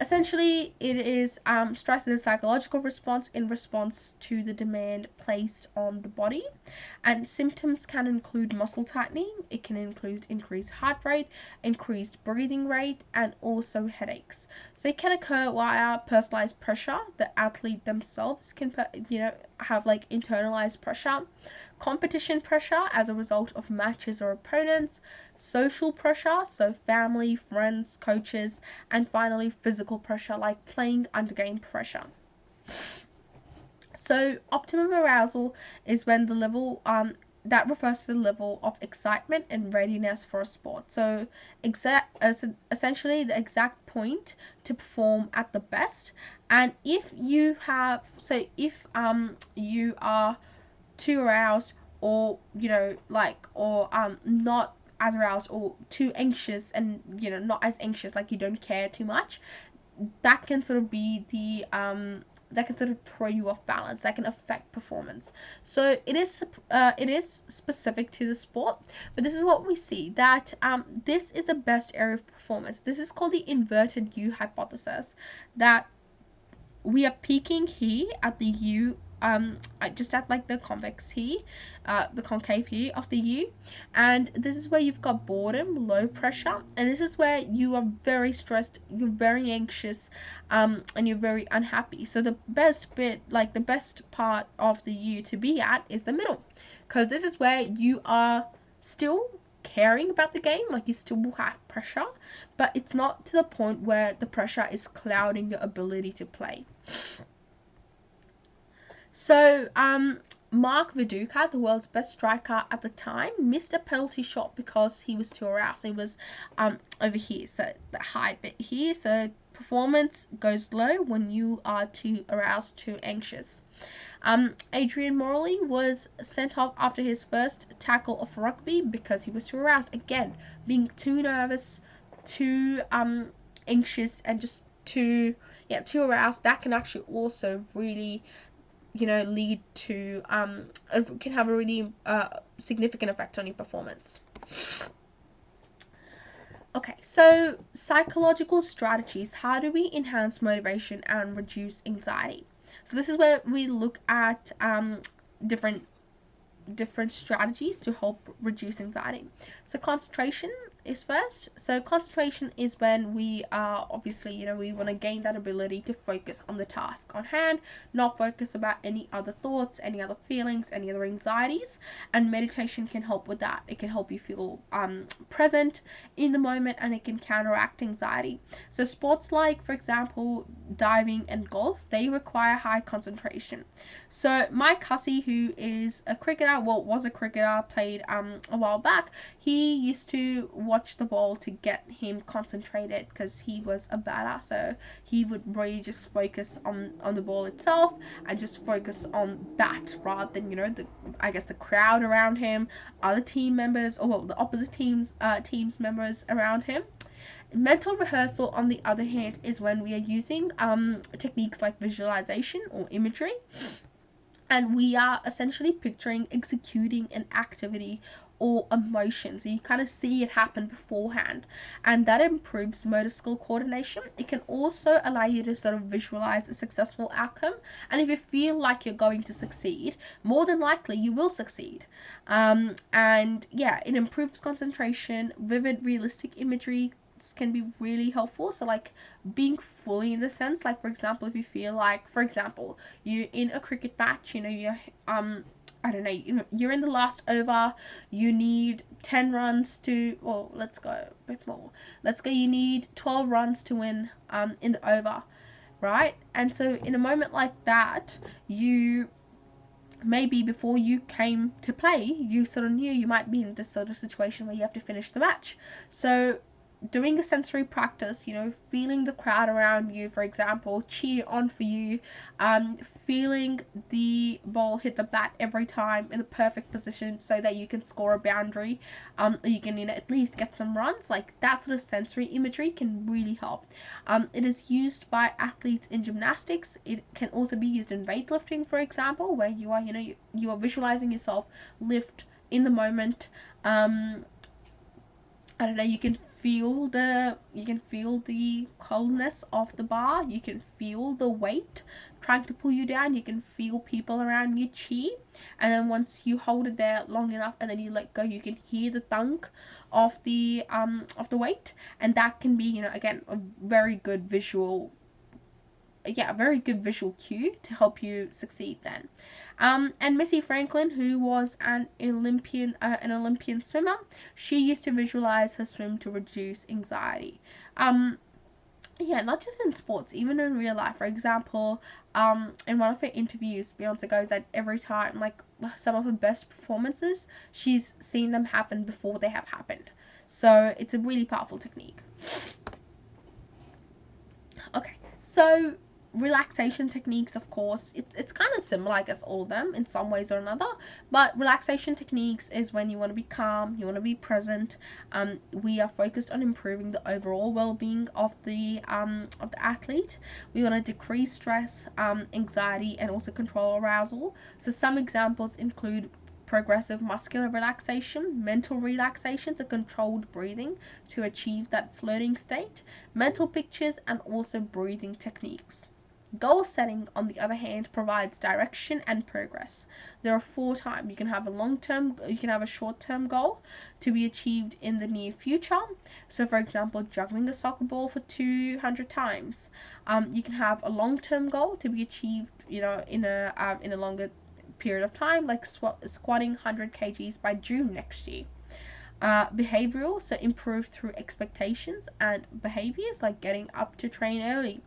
Essentially, it is stress is a psychological response in response to the demand placed on the body. And symptoms can include muscle tightening, it can include increased heart rate, increased breathing rate, and also headaches. So it can occur via personalized pressure. The athlete themselves can, have like internalized pressure, competition pressure as a result of matches or opponents, social pressure, so family, friends, coaches, and finally physical pressure like playing under game pressure. So optimum arousal is when the level that refers to the level of excitement and readiness for a sport. So essentially the exact point to perform at the best. And if you have, so if you are too aroused, or or not as aroused, or too anxious and not as anxious, like you don't care too much, that can sort of be the that can sort of throw you off balance, that can affect performance. So it is specific to the sport, but this is what we see, that this is the best area of performance. This is called the inverted U hypothesis, that we are peaking here at the U, just at like the convex here, the concave here of the U, and this is where you've got boredom, low pressure, and this is where you are very stressed, you're very anxious, and you're very unhappy. So the best bit, like the best part of the U to be at, is the middle, because this is where you are still caring about the game, like you still will have pressure, but it's not to the point where the pressure is clouding your ability to play. So Mark Viduka, the world's best striker at the time, missed a penalty shot because he was too aroused. He was over here, so the high bit here. So performance goes low when you are too aroused, too anxious. Adrian Morley was sent off after his first tackle of rugby because he was too aroused. Again, being too nervous, too anxious, and just too aroused. That can actually also really lead to can have a really significant effect on your performance. Okay, so psychological strategies. How do we enhance motivation and reduce anxiety? So this is where we look at different strategies to help reduce anxiety. So concentration is first. So concentration is when we are obviously, we want to gain that ability to focus on the task on hand, not focus about any other thoughts, any other feelings, any other anxieties. And meditation can help with that. It can help you feel present in the moment, and it can counteract anxiety. So sports like, for example, diving and golf, they require high concentration. So Mike Hussey, who is a cricketer, was a cricketer, played a while back, he used to watch the ball to get him concentrated because he was a batter. So he would really just focus on the ball itself and just focus on that rather than the crowd around him, other team members, or the opposite teams members around him. Mental rehearsal, on the other hand, is when we are using techniques like visualization or imagery, and we are essentially picturing executing an activity or emotion. So you kind of see it happen beforehand, and that improves motor skill coordination. It can also allow you to sort of visualize a successful outcome, and if you feel like you're going to succeed, more than likely you will succeed. And yeah, it improves concentration. Vivid, realistic imagery movements can be really helpful. So like being fully in the sense, like for example, if you feel like, for example, you're in a cricket match, you know, you're I don't know, you're in the last over, you need 10 runs to, well, let's go a bit more. Let's go, you need 12 runs to win in the over, right? And so in a moment like that, you maybe before you came to play, you sort of knew you might be in this sort of situation where you have to finish the match. So doing a sensory practice, you know, feeling the crowd around you, for example, cheer on for you, feeling the ball hit the bat every time in the perfect position so that you can score a boundary, or you can, you know, at least get some runs. Like that sort of sensory imagery can really help. It is used by athletes in gymnastics. It can also be used in weightlifting, for example, where you are, you know, you are visualizing yourself lift in the moment. I don't know, you can feel the coldness of the bar, you can feel the weight trying to pull you down, you can feel people around you cheer, and then once you hold it there long enough and then you let go, you can hear the thunk of the weight, and that can be, you know, again, a very good visual cue to help you succeed then. And Missy Franklin, who was an Olympian swimmer, she used to visualize her swim to reduce anxiety. Yeah, not just in sports, even in real life. For example, in one of her interviews, Beyonce goes that every time, like some of her best performances, she's seen them happen before they have happened. So it's a really powerful technique. Okay, so relaxation techniques, of course, it's kind of similar, I guess, all of them in some ways or another, but relaxation techniques is when you want to be calm, you want to be present. We are focused on improving the overall well-being of the athlete. We want to decrease stress, anxiety, and also control arousal. So some examples include progressive muscular relaxation, mental relaxation, so controlled breathing to achieve that floating state, mental pictures, and also breathing techniques. Goal setting, on the other hand, provides direction and progress. There are 4 types. You can have a short-term goal to be achieved in the near future. So, for example, juggling a soccer ball for 200 times. You can have a long-term goal to be achieved, you know, in a longer period of time, like squatting 100 kgs by June next year. Behavioral, so improve through expectations and behaviors like getting up to train early.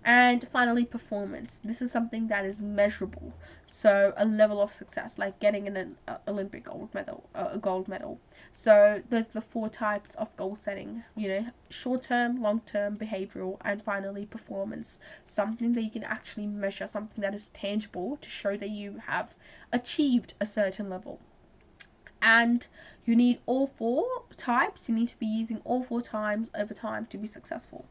And finally, performance. This is something that is measurable. So a level of success, like getting an Olympic gold medal. So those are the 4 types of goal setting. You know, short-term, long-term, behavioral, and finally performance. Something that you can actually measure, something that is tangible to show that you have achieved a certain level. And you need all 4 types. You need to be using all 4 times over time to be successful.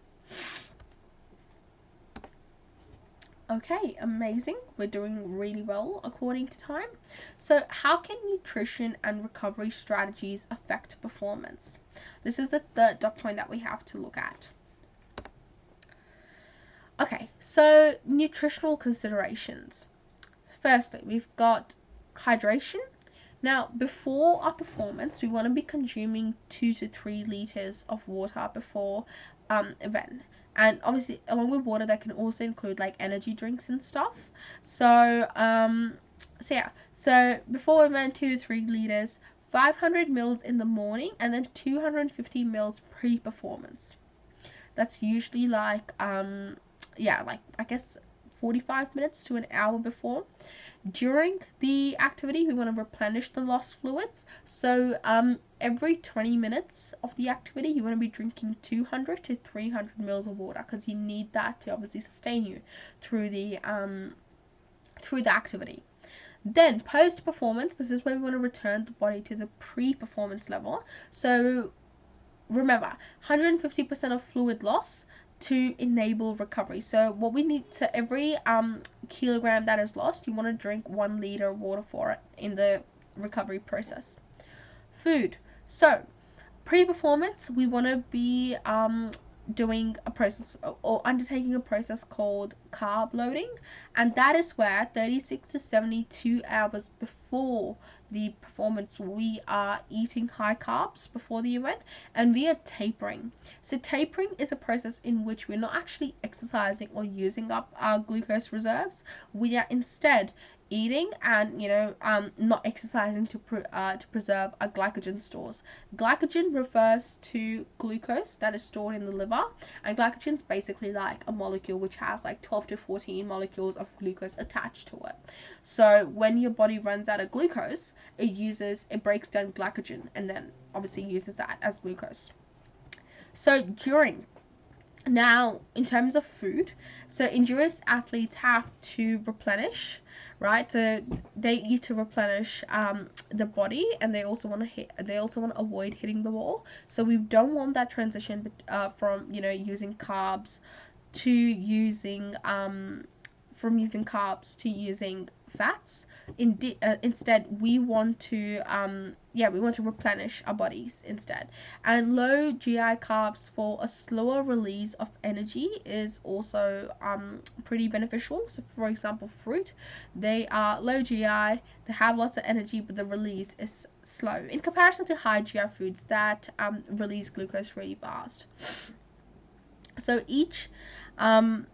Okay, amazing. We're doing really well according to time. So how can nutrition and recovery strategies affect performance? This is the third dot point that we have to look at. Okay, so nutritional considerations. Firstly, we've got hydration. Now, before our performance, we want to be consuming 2 to 3 liters of water before event. And obviously, along with water, that can also include like energy drinks and stuff. So, so before event, 2 to 3 liters, 500 mils in the morning, and then 250 mils pre-performance. That's usually like, like I guess 45 minutes to an hour before. During the activity, we want to replenish the lost fluids. So every 20 minutes of the activity, you want to be drinking 200 to 300 mils of water, because you need that to obviously sustain you through the activity. Then post-performance, this is where we want to return the body to the pre-performance level. So remember, 150% of fluid loss to enable recovery. So what we need to every kilogram that is lost, you want to drink 1 liter of water for it in the recovery process. Food. So pre-performance, we want to be doing a process or undertaking a process called carb loading, and that is where 36 to 72 hours before the performance we are eating high carbs before the event, and we are tapering. So tapering is a process in which we're not actually exercising or using up our glucose reserves. We are instead eating and not exercising to preserve our glycogen stores. Glycogen refers to glucose that is stored in the liver, and glycogen is basically like a molecule which has like 12 to 14 molecules of glucose attached to it. So when your body runs out of glucose, it breaks down glycogen and then obviously uses that as glucose. So now, in terms of food, so endurance athletes have to replenish, right? So they eat to replenish the body, and they also want to avoid hitting the wall. So we don't want that transition from using carbs to using fats. Instead, we want to replenish our bodies instead. And low GI carbs for a slower release of energy is also pretty beneficial. So, for example, fruit, they are low GI, they have lots of energy, but the release is slow in comparison to high GI foods that release glucose really fast. So each glycogen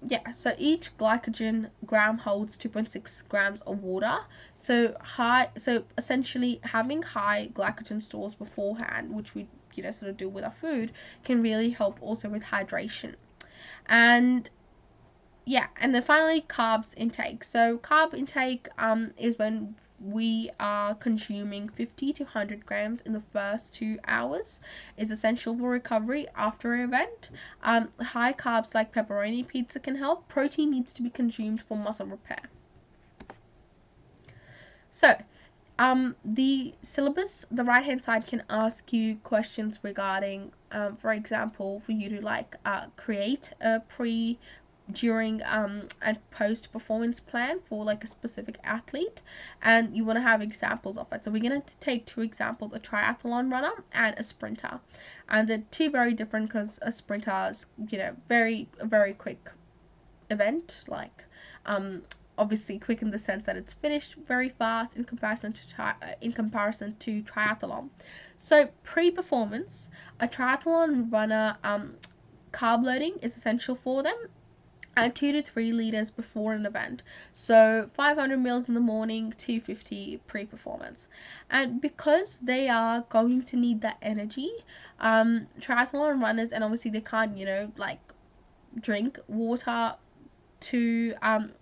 gram holds 2.6 grams of water. So essentially having high glycogen stores beforehand, which we sort of do with our food, can really help also with hydration. And then finally carbs intake. So carb intake is when we are consuming 50 to 100 grams in the first 2 hours, is essential for recovery after an event. High carbs like pepperoni pizza can help. Protein needs to be consumed for muscle repair. So the syllabus, the right hand side, can ask you questions regarding, for example, for you to create a during and post performance plan for like a specific athlete, and you want to have examples of it. So we're going to take 2 examples, a triathlon runner and a sprinter, and they're 2 very different because a sprinter is very quick event, like obviously quick in the sense that it's finished very fast in comparison to triathlon. So pre-performance, a triathlon runner carb loading is essential for them, and 2 to 3 liters before an event. So 500 mils in the morning, 250 pre-performance. And because they are going to need that energy, triathlon runners, and obviously they can't, drink water to,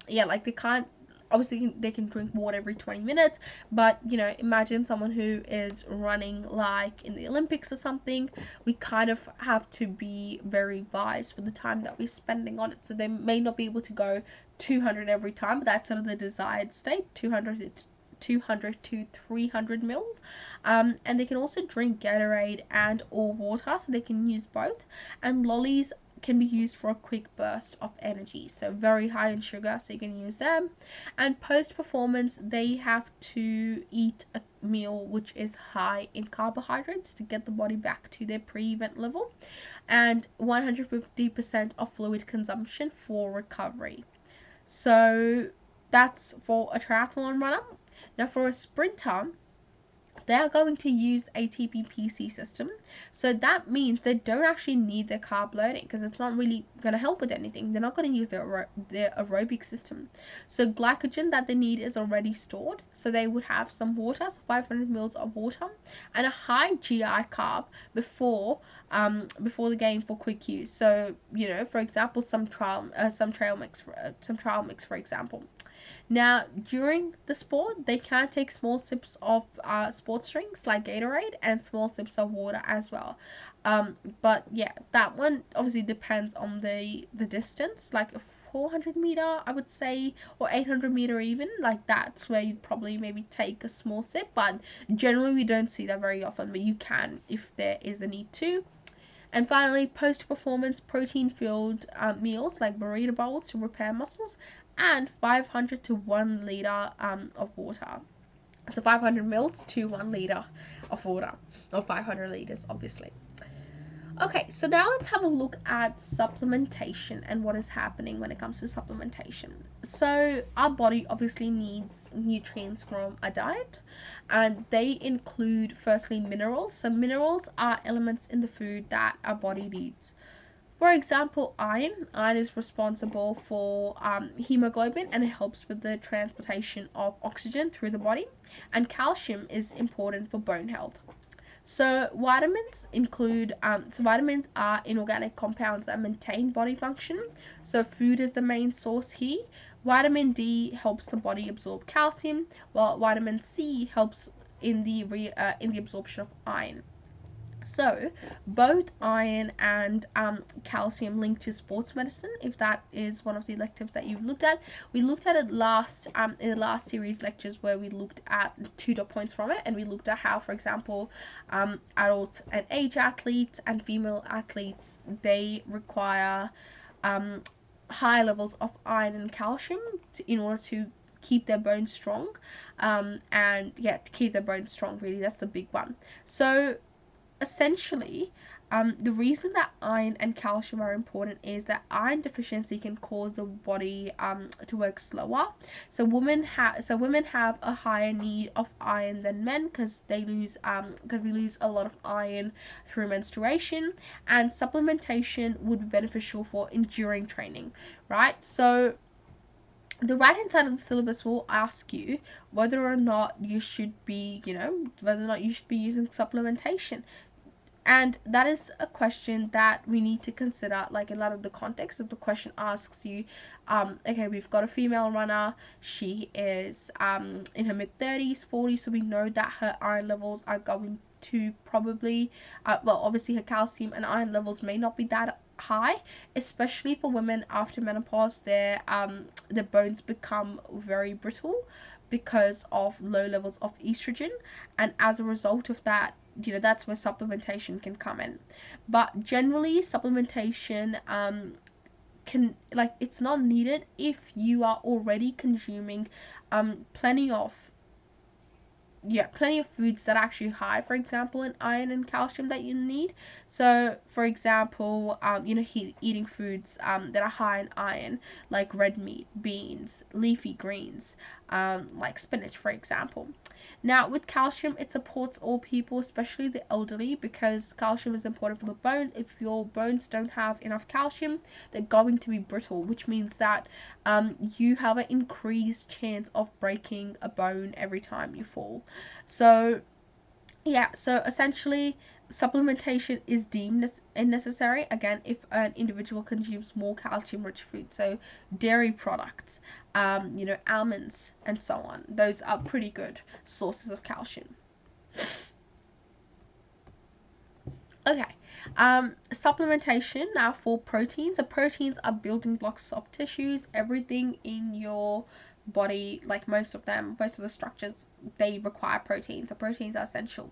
they can't, obviously they can drink water every 20 minutes, but imagine someone who is running like in the Olympics or something. We kind of have to be very wise with the time that we're spending on it. So they may not be able to go 200 every time, but that's sort of the desired state, 200 to 300 mil. And they can also drink Gatorade and or water, so they can use both. And lollies can be used for a quick burst of energy, so very high in sugar, so you can use them. And post performance, they have to eat a meal which is high in carbohydrates to get the body back to their pre-event level, and 150% of fluid consumption for recovery. So that's for a triathlon runner. Now for a sprinter, they are going to use ATP PC system, so that means they don't actually need their carb loading because it's not really going to help with anything. They're not going to use their aerobic system, so glycogen that they need is already stored, so they would have some water, so 500 mils of water, and a high GI carb before the game for quick use. So for example, some trail mix for example. Now, during the sport, they can take small sips of sports drinks like Gatorade and small sips of water as well. But yeah, that one obviously depends on the distance, like a 400-meter, I would say, or 800-meter even, like that's where you'd probably maybe take a small sip, but generally we don't see that very often, but you can if there is a need to. And finally, post-performance protein-filled meals like burrito bowls to repair muscles, and 500 to 1 liter of water. So 500 mils to 1 liter of water, or 500 liters, obviously. Okay, so now let's have a look at supplementation and what is happening when it comes to supplementation. So our body obviously needs nutrients from a diet, and they include firstly minerals. So minerals are elements in the food that our body needs. For example, iron. Iron is responsible for hemoglobin, and it helps with the transportation of oxygen through the body. And calcium is important for bone health. So vitamins are inorganic compounds that maintain body function. So food is the main source here. Vitamin D helps the body absorb calcium, while vitamin C helps in the absorption of iron. So, both iron and calcium link to sports medicine. If that is one of the electives that you've looked at, we looked at it last in the last series lectures where we looked at 2 points from it, and we looked at how, for example, adult and age athletes and female athletes, they require high levels of iron and calcium in order to keep their bones strong, and yeah, to keep their bones strong. Really, that's the big one. So essentially, the reason that iron and calcium are important is that iron deficiency can cause the body to work slower. So women have a higher need of iron than men because we lose a lot of iron through menstruation, and supplementation would be beneficial for enduring training, right? So the right hand side of the syllabus will ask you whether or not you should be, whether or not you should be using supplementation. And that is a question that we need to consider, like a lot of the context of the question asks you, okay, we've got a female runner, she is in her mid-30s, 40s, so we know that her iron levels are going to probably, well, obviously her calcium and iron levels may not be that high, especially for women after menopause. Their bones become very brittle because of low levels of estrogen, and as a result of that, that's where supplementation can come in. But generally, supplementation can, like, it's not needed if you are already consuming plenty of foods that are actually high, for example, in iron and calcium that you need. So, for example, eating foods that are high in iron, like red meat, beans, leafy greens, like spinach, for example. Now, with calcium, it supports all people, especially the elderly, because calcium is important for the bones. If your bones don't have enough calcium, they're going to be brittle, which means that you have an increased chance of breaking a bone every time you fall. So, yeah, so essentially, supplementation is deemed necessary, again, if an individual consumes more calcium rich food. So, dairy products, almonds, and so on. Those are pretty good sources of calcium. Okay, supplementation now for proteins. So proteins are building blocks of tissues. Everything in your body, like most of the structures, they require proteins. So proteins are essential.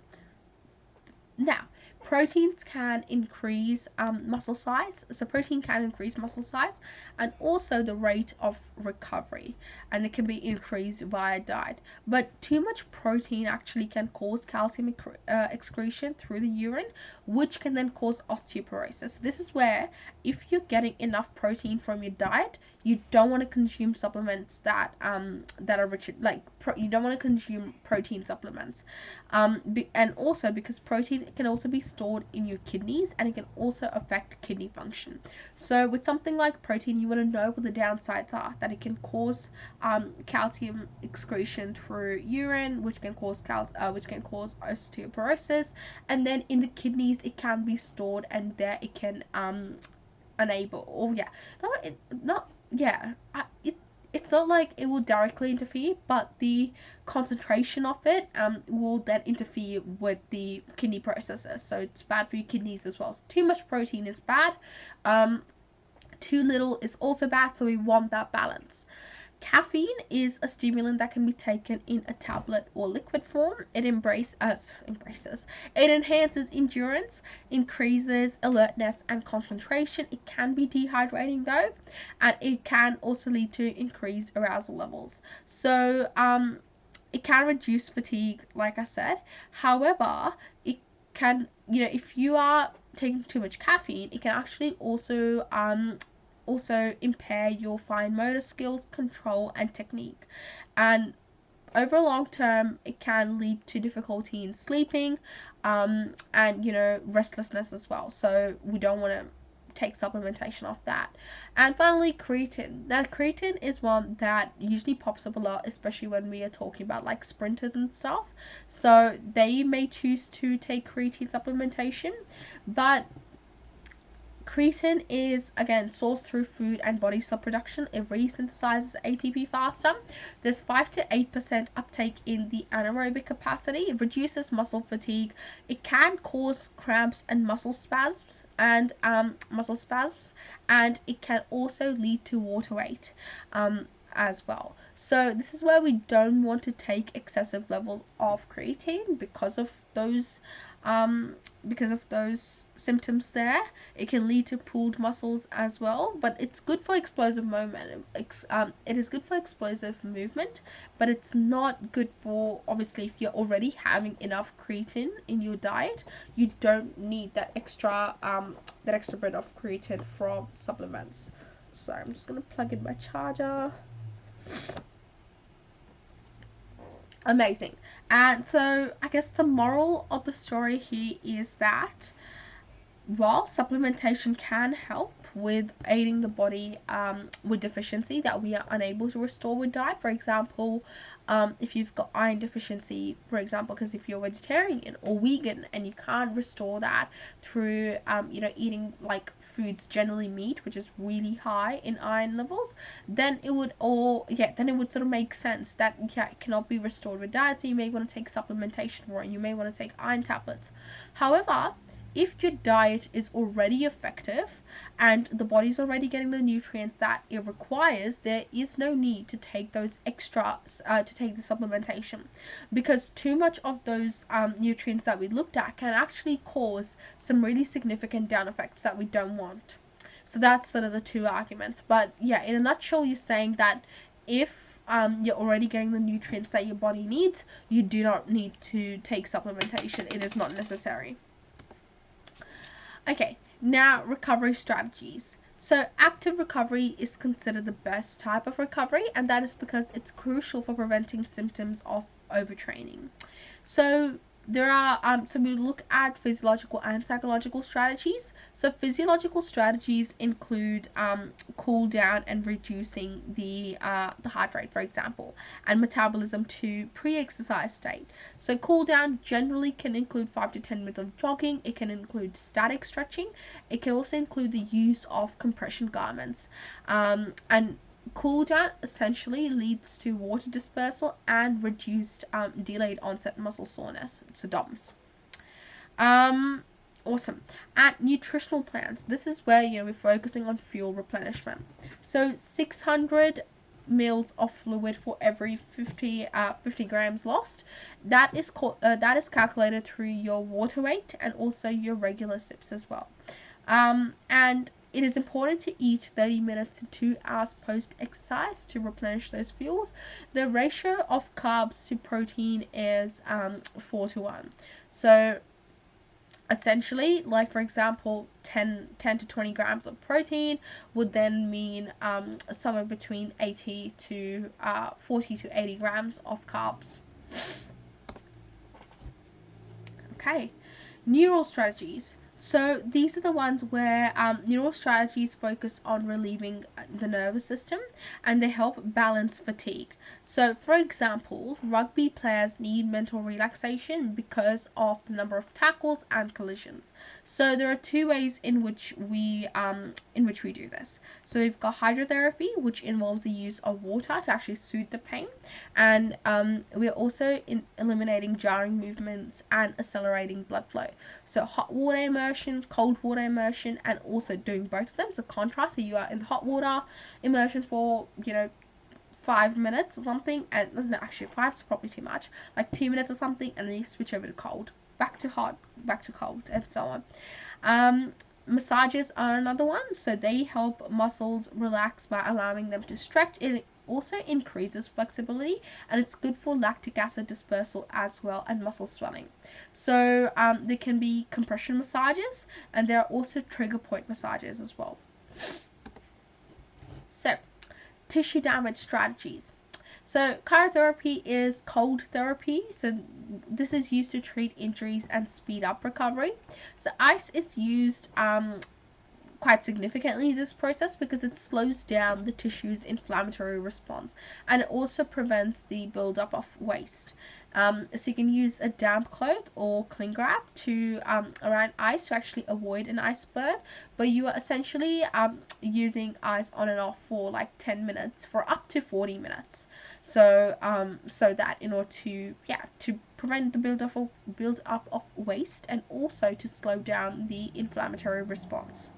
Now, proteins can increase muscle size. So protein can increase muscle size and also the rate of recovery, and it can be increased via diet. But too much protein actually can cause calcium excretion through the urine, which can then cause osteoporosis. This is where, if you're getting enough protein from your diet, you don't want to consume supplements that are rich, like you don't want to consume protein supplements, and also because protein can also be stored in your kidneys, and it can also affect kidney function. So with something like protein, you want to know what the downsides are, that it can cause calcium excretion through urine, which can cause osteoporosis, and then in the kidneys it can be stored, and there it can enable, or yeah, no, it not yeah, it's not like it will directly interfere, but the concentration of it will then interfere with the kidney processes. So it's bad for your kidneys as well. So too much protein is bad. Too little is also bad. So we want that balance. Caffeine is a stimulant that can be taken in a tablet or liquid form. It enhances endurance, increases alertness and concentration. It can be dehydrating though, and it can also lead to increased arousal levels. So it can reduce fatigue, like I said. However, it can, you know, if you are taking too much caffeine, it can actually also impair your fine motor skills, control, and technique. And over a long term, it can lead to difficulty in sleeping, and, you know, restlessness as well. So we don't want to take supplementation of that. And finally, creatine. Now, creatine is one that usually pops up a lot, especially when we are talking about like sprinters and stuff. So they may choose to take creatine supplementation, but creatine is, again, sourced through food and body cell production. It resynthesizes ATP faster. There's 5 to 8% uptake in the anaerobic capacity. It reduces muscle fatigue. It can cause cramps and muscle spasms, and it can also lead to water weight as well. So this is where we don't want to take excessive levels of creatine because of those symptoms there. It can lead to pulled muscles as well, but it's good for explosive momentum. It is good for explosive movement, but it's not good for, obviously, if you're already having enough creatine in your diet. You don't need that extra bit of creatine from supplements. So I'm just gonna plug in my charger. Amazing. And so I guess the moral of the story here is that while supplementation can help with aiding the body with deficiency that we are unable to restore with diet, for example, if you've got iron deficiency, for example, because if you're vegetarian or vegan and you can't restore that through you know, eating like foods, generally meat, which is really high in iron levels, then it would sort of make sense that it cannot be restored with diet. So you may want to take supplementation for it. You may want to take iron tablets. However, if your diet is already effective and the body's already getting the nutrients that it requires, there is no need to take those extras, to take the supplementation, because too much of those nutrients that we looked at can actually cause some really significant down effects that we don't want. So that's sort of the two arguments. But yeah, in a nutshell, you're saying that if you're already getting the nutrients that your body needs, you do not need to take supplementation. It is not necessary. Okay, now recovery strategies. So active recovery is considered the best type of recovery, and that is because it's crucial for preventing symptoms of overtraining. So there are we look at physiological and psychological strategies. So physiological strategies include cool down and reducing the heart rate, for example, and metabolism to pre-exercise state. So cool down generally can include 5 to 10 minutes of jogging. It can include static stretching. It can also include the use of compression garments, and cool down essentially leads to water dispersal and reduced delayed onset muscle soreness. It's DOMS. Awesome. And nutritional plans. This is where, you know, we're focusing on fuel replenishment. So 600 mils of fluid for every 50 grams lost. That is calculated through your water weight and also your regular sips as well. And it is important to eat 30 minutes to 2 hours post-exercise to replenish those fuels. The ratio of carbs to protein is 4 to 1. So essentially, like for example, 10 to 20 grams of protein would then mean somewhere between 40 to 80 grams of carbs. Okay, neural strategies. So these are the ones where neural strategies focus on relieving the nervous system, and they help balance fatigue. So for example, rugby players need mental relaxation because of the number of tackles and collisions. So there are two ways in which we do this. So we've got hydrotherapy, which involves the use of water to actually soothe the pain, and we're also eliminating jarring movements and accelerating blood flow. So hot water immersion, cold water immersion, and also doing both of them. So contrast, so you are in hot water immersion for, you know, 5 minutes or something, and no, actually 5 is probably too much, like 2 minutes or something, and then you switch over to cold, back to hot, back to cold, and so on. Massages are another one. So they help muscles relax by allowing them to stretch. It also increases flexibility, and it's good for lactic acid dispersal as well and muscle swelling. So there can be compression massages, and there are also trigger point massages as well. So tissue damage strategies. So cryotherapy is cold therapy. So this is used to treat injuries and speed up recovery. So ice is used quite significantly in this process because it slows down the tissue's inflammatory response, and it also prevents the buildup of waste. So you can use a damp cloth or cling wrap to around ice to actually avoid an iceberg, but you are essentially using ice on and off for like 10 minutes for up to 40 minutes. So so that in order to prevent the build up of waste, and also to slow down the inflammatory response.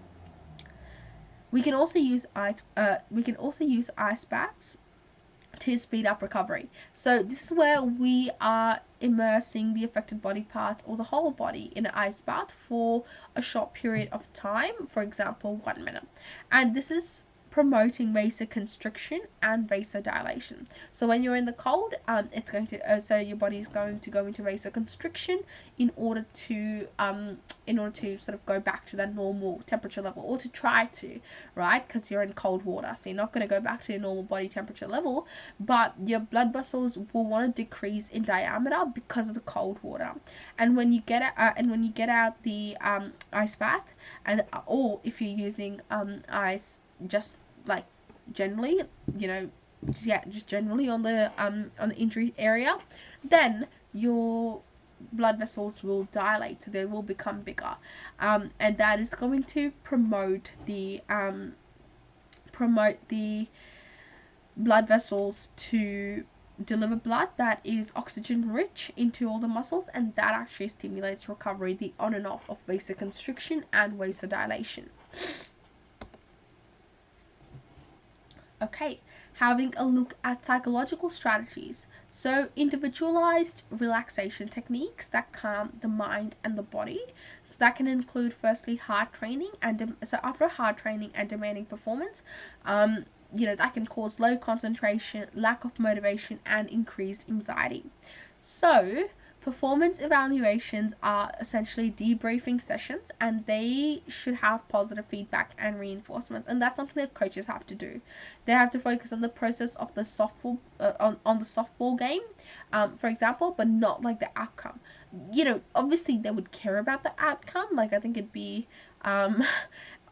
We can also use ice baths to speed up recovery. So this is where we are immersing the affected body parts or the whole body in an ice bath for a short period of time, for example 1 minute. And this is promoting vasoconstriction and vasodilation. So when you're in the cold, it's going to so your body is going to go into vasoconstriction in order to sort of go back to that normal temperature level, or to try to, right? Because you're in cold water, so you're not going to go back to your normal body temperature level, but your blood vessels will want to decrease in diameter because of the cold water. And when you get out the ice bath, and or if you're using ice just like generally, just generally on the injury area, then your blood vessels will dilate, so they will become bigger, and that is going to promote the blood vessels to deliver blood that is oxygen rich into all the muscles, and that actually stimulates recovery, the on and off of vasoconstriction and vasodilation. Okay, having a look at psychological strategies. So individualized relaxation techniques that calm the mind and the body. So that can include firstly hard training, and so after hard training and demanding performance, that can cause low concentration, lack of motivation, and increased anxiety. So performance evaluations are essentially debriefing sessions, and they should have positive feedback and reinforcements, and that's something that coaches have to do. They have to focus on the process of the softball on the softball game, for example, but not like the outcome. Obviously they would care about the outcome. Like, I think it'd be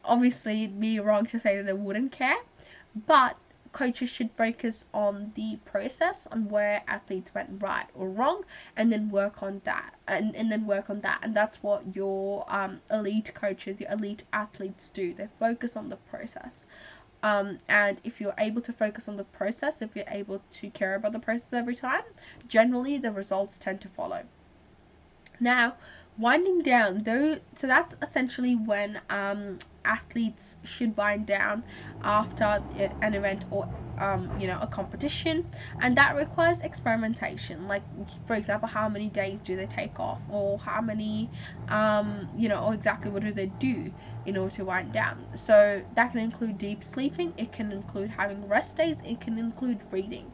obviously it'd be wrong to say that they wouldn't care, but coaches should focus on the process, on where athletes went right or wrong, and then work on that, and that's what your elite coaches, your elite athletes do. They focus on the process, and if you're able to focus on the process, if you're able to care about the process every time, generally the results tend to follow. Now, winding down though, so that's essentially when athletes should wind down after an event or a competition, and that requires experimentation. Like, for example, how many days do they take off, or how many or exactly what do they do in order to wind down. So that can include deep sleeping, it can include having rest days, it can include reading.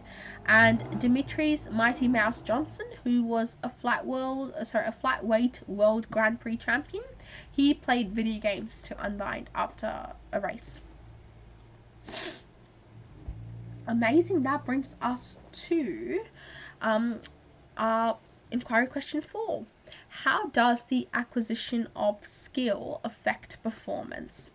And Dimitri's Mighty Mouse Johnson, who was a flatweight world Grand Prix champion, he played video games to unwind after a race. Amazing. That brings us to our inquiry question 4. How does the acquisition of skill affect performance?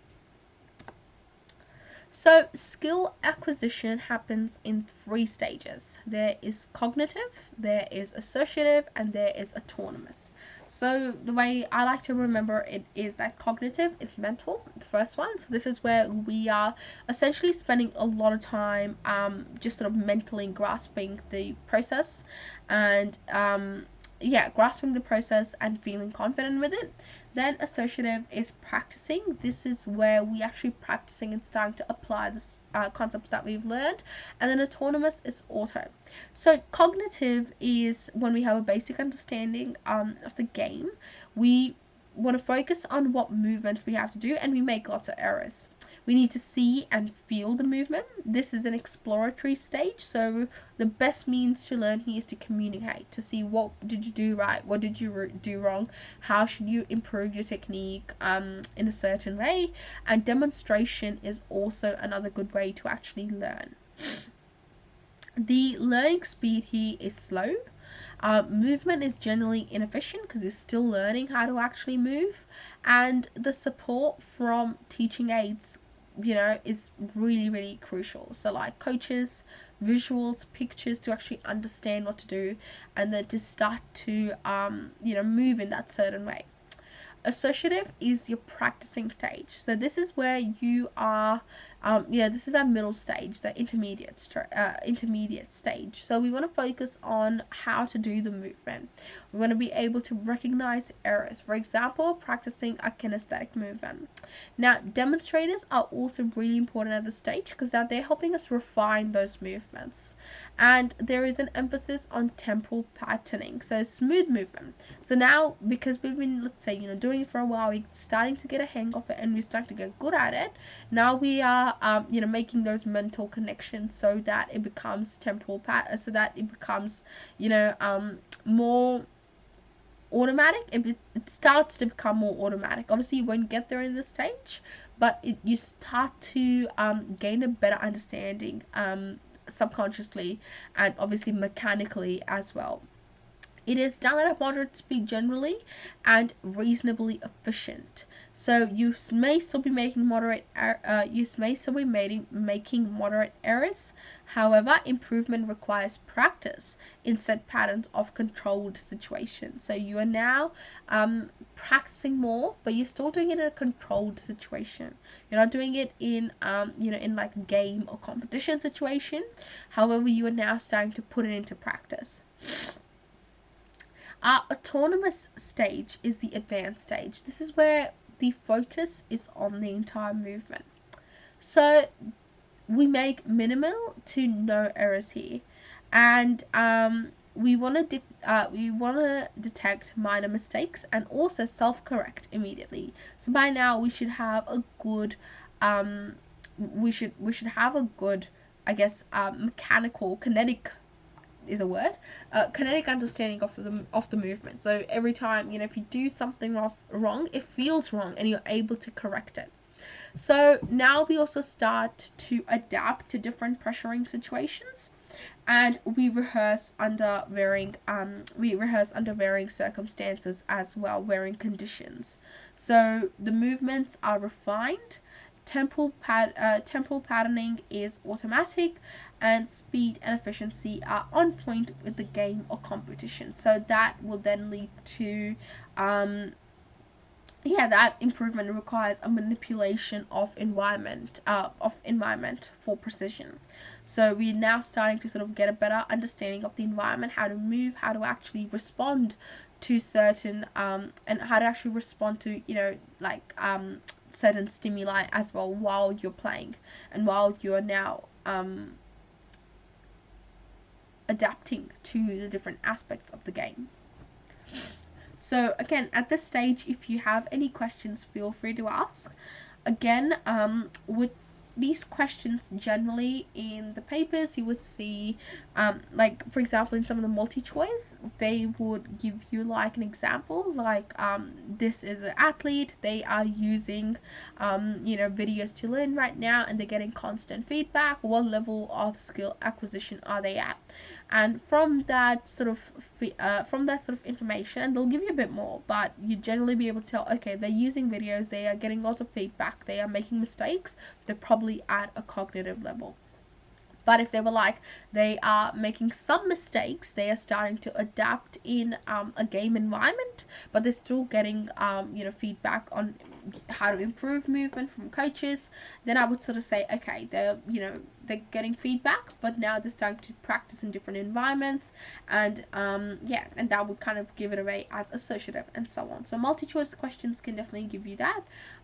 So skill acquisition happens in 3 stages. There is cognitive, there is associative, and there is autonomous. So the way I like to remember it is that cognitive is mental, the first one. So this is where we are essentially spending a lot of time just sort of mentally grasping the process, and grasping the process and feeling confident with it. Then associative is practicing. This is where we actually practicing and starting to apply the concepts that we've learned. And then autonomous is auto. So cognitive is when we have a basic understanding of the game. We want to focus on what movements we have to do, and we make lots of errors. We need to see and feel the movement. This is an exploratory stage, so the best means to learn here is to communicate, to see what did you do right, what did you do wrong, how should you improve your technique in a certain way. And demonstration is also another good way to actually learn. The learning speed here is slow. Movement is generally inefficient because you're still learning how to actually move, and the support from teaching aids, is really crucial. So like coaches, visuals, pictures to actually understand what to do, and then to start to move in that certain way. Associative is your practicing stage. So this is where you are, this is our middle stage, the intermediate stage. So we want to focus on how to do the movement. We want to be able to recognize errors. For example, practicing a kinesthetic movement. Now, demonstrators are also really important at this stage because now they're helping us refine those movements. And there is an emphasis on temporal patterning, so smooth movement. So now, because we've been, let's say, doing it for a while, we're starting to get a hang of it and we're starting to get good at it. Now we are making those mental connections so that it becomes temporal pattern, so that it becomes more automatic. It starts to become more automatic. Obviously you won't get there in this stage, but you start to gain a better understanding subconsciously and obviously mechanically as well. It is done at a moderate speed generally and reasonably efficient. So you may still be making moderate errors. However, improvement requires practice in set patterns of controlled situations. So you are now practicing more, but you're still doing it in a controlled situation. You're not doing it in in like a game or competition situation. However, you are now starting to put it into practice. Our autonomous stage is the advanced stage. This is where the focus is on the entire movement. So we make minimal to no errors here, and we want to detect minor mistakes and also self-correct immediately. So by now we should have a good we should have a good, I guess, mechanical, kinetic is a word, kinetic understanding of the movement. So every time, if you do something wrong, it feels wrong and you're able to correct it. So now we also start to adapt to different pressuring situations, and we rehearse under varying circumstances as well, varying conditions. So the movements are refined. Temporal patterning is automatic, and speed and efficiency are on point with the game or competition. So that will then lead to that improvement requires a manipulation of environment for precision. So we're now starting to sort of get a better understanding of the environment, how to move, how to actually respond to certain and how to actually respond to certain stimuli as well while you're playing and while you're now adapting to the different aspects of the game. So again, at this stage, if you have any questions, feel free to ask. Again, with these questions generally in the papers, you would see, like for example, in some of the multi-choice, they would give you like an example, like this is an athlete, they are using, videos to learn right now, and they're getting constant feedback. What level of skill acquisition are they at? And from that sort of information, and they'll give you a bit more, but you generally be able to tell, okay, they're using videos, they are getting lots of feedback, they are making mistakes, they're probably at a cognitive level. But if they were like, they are making some mistakes, they are starting to adapt in a game environment, but they're still getting feedback on how to improve movement from coaches, then I would sort of say, okay, they're getting feedback, but now they're starting to practice in different environments, and and that would kind of give it away as associative and so on. So multi-choice questions can definitely give you that.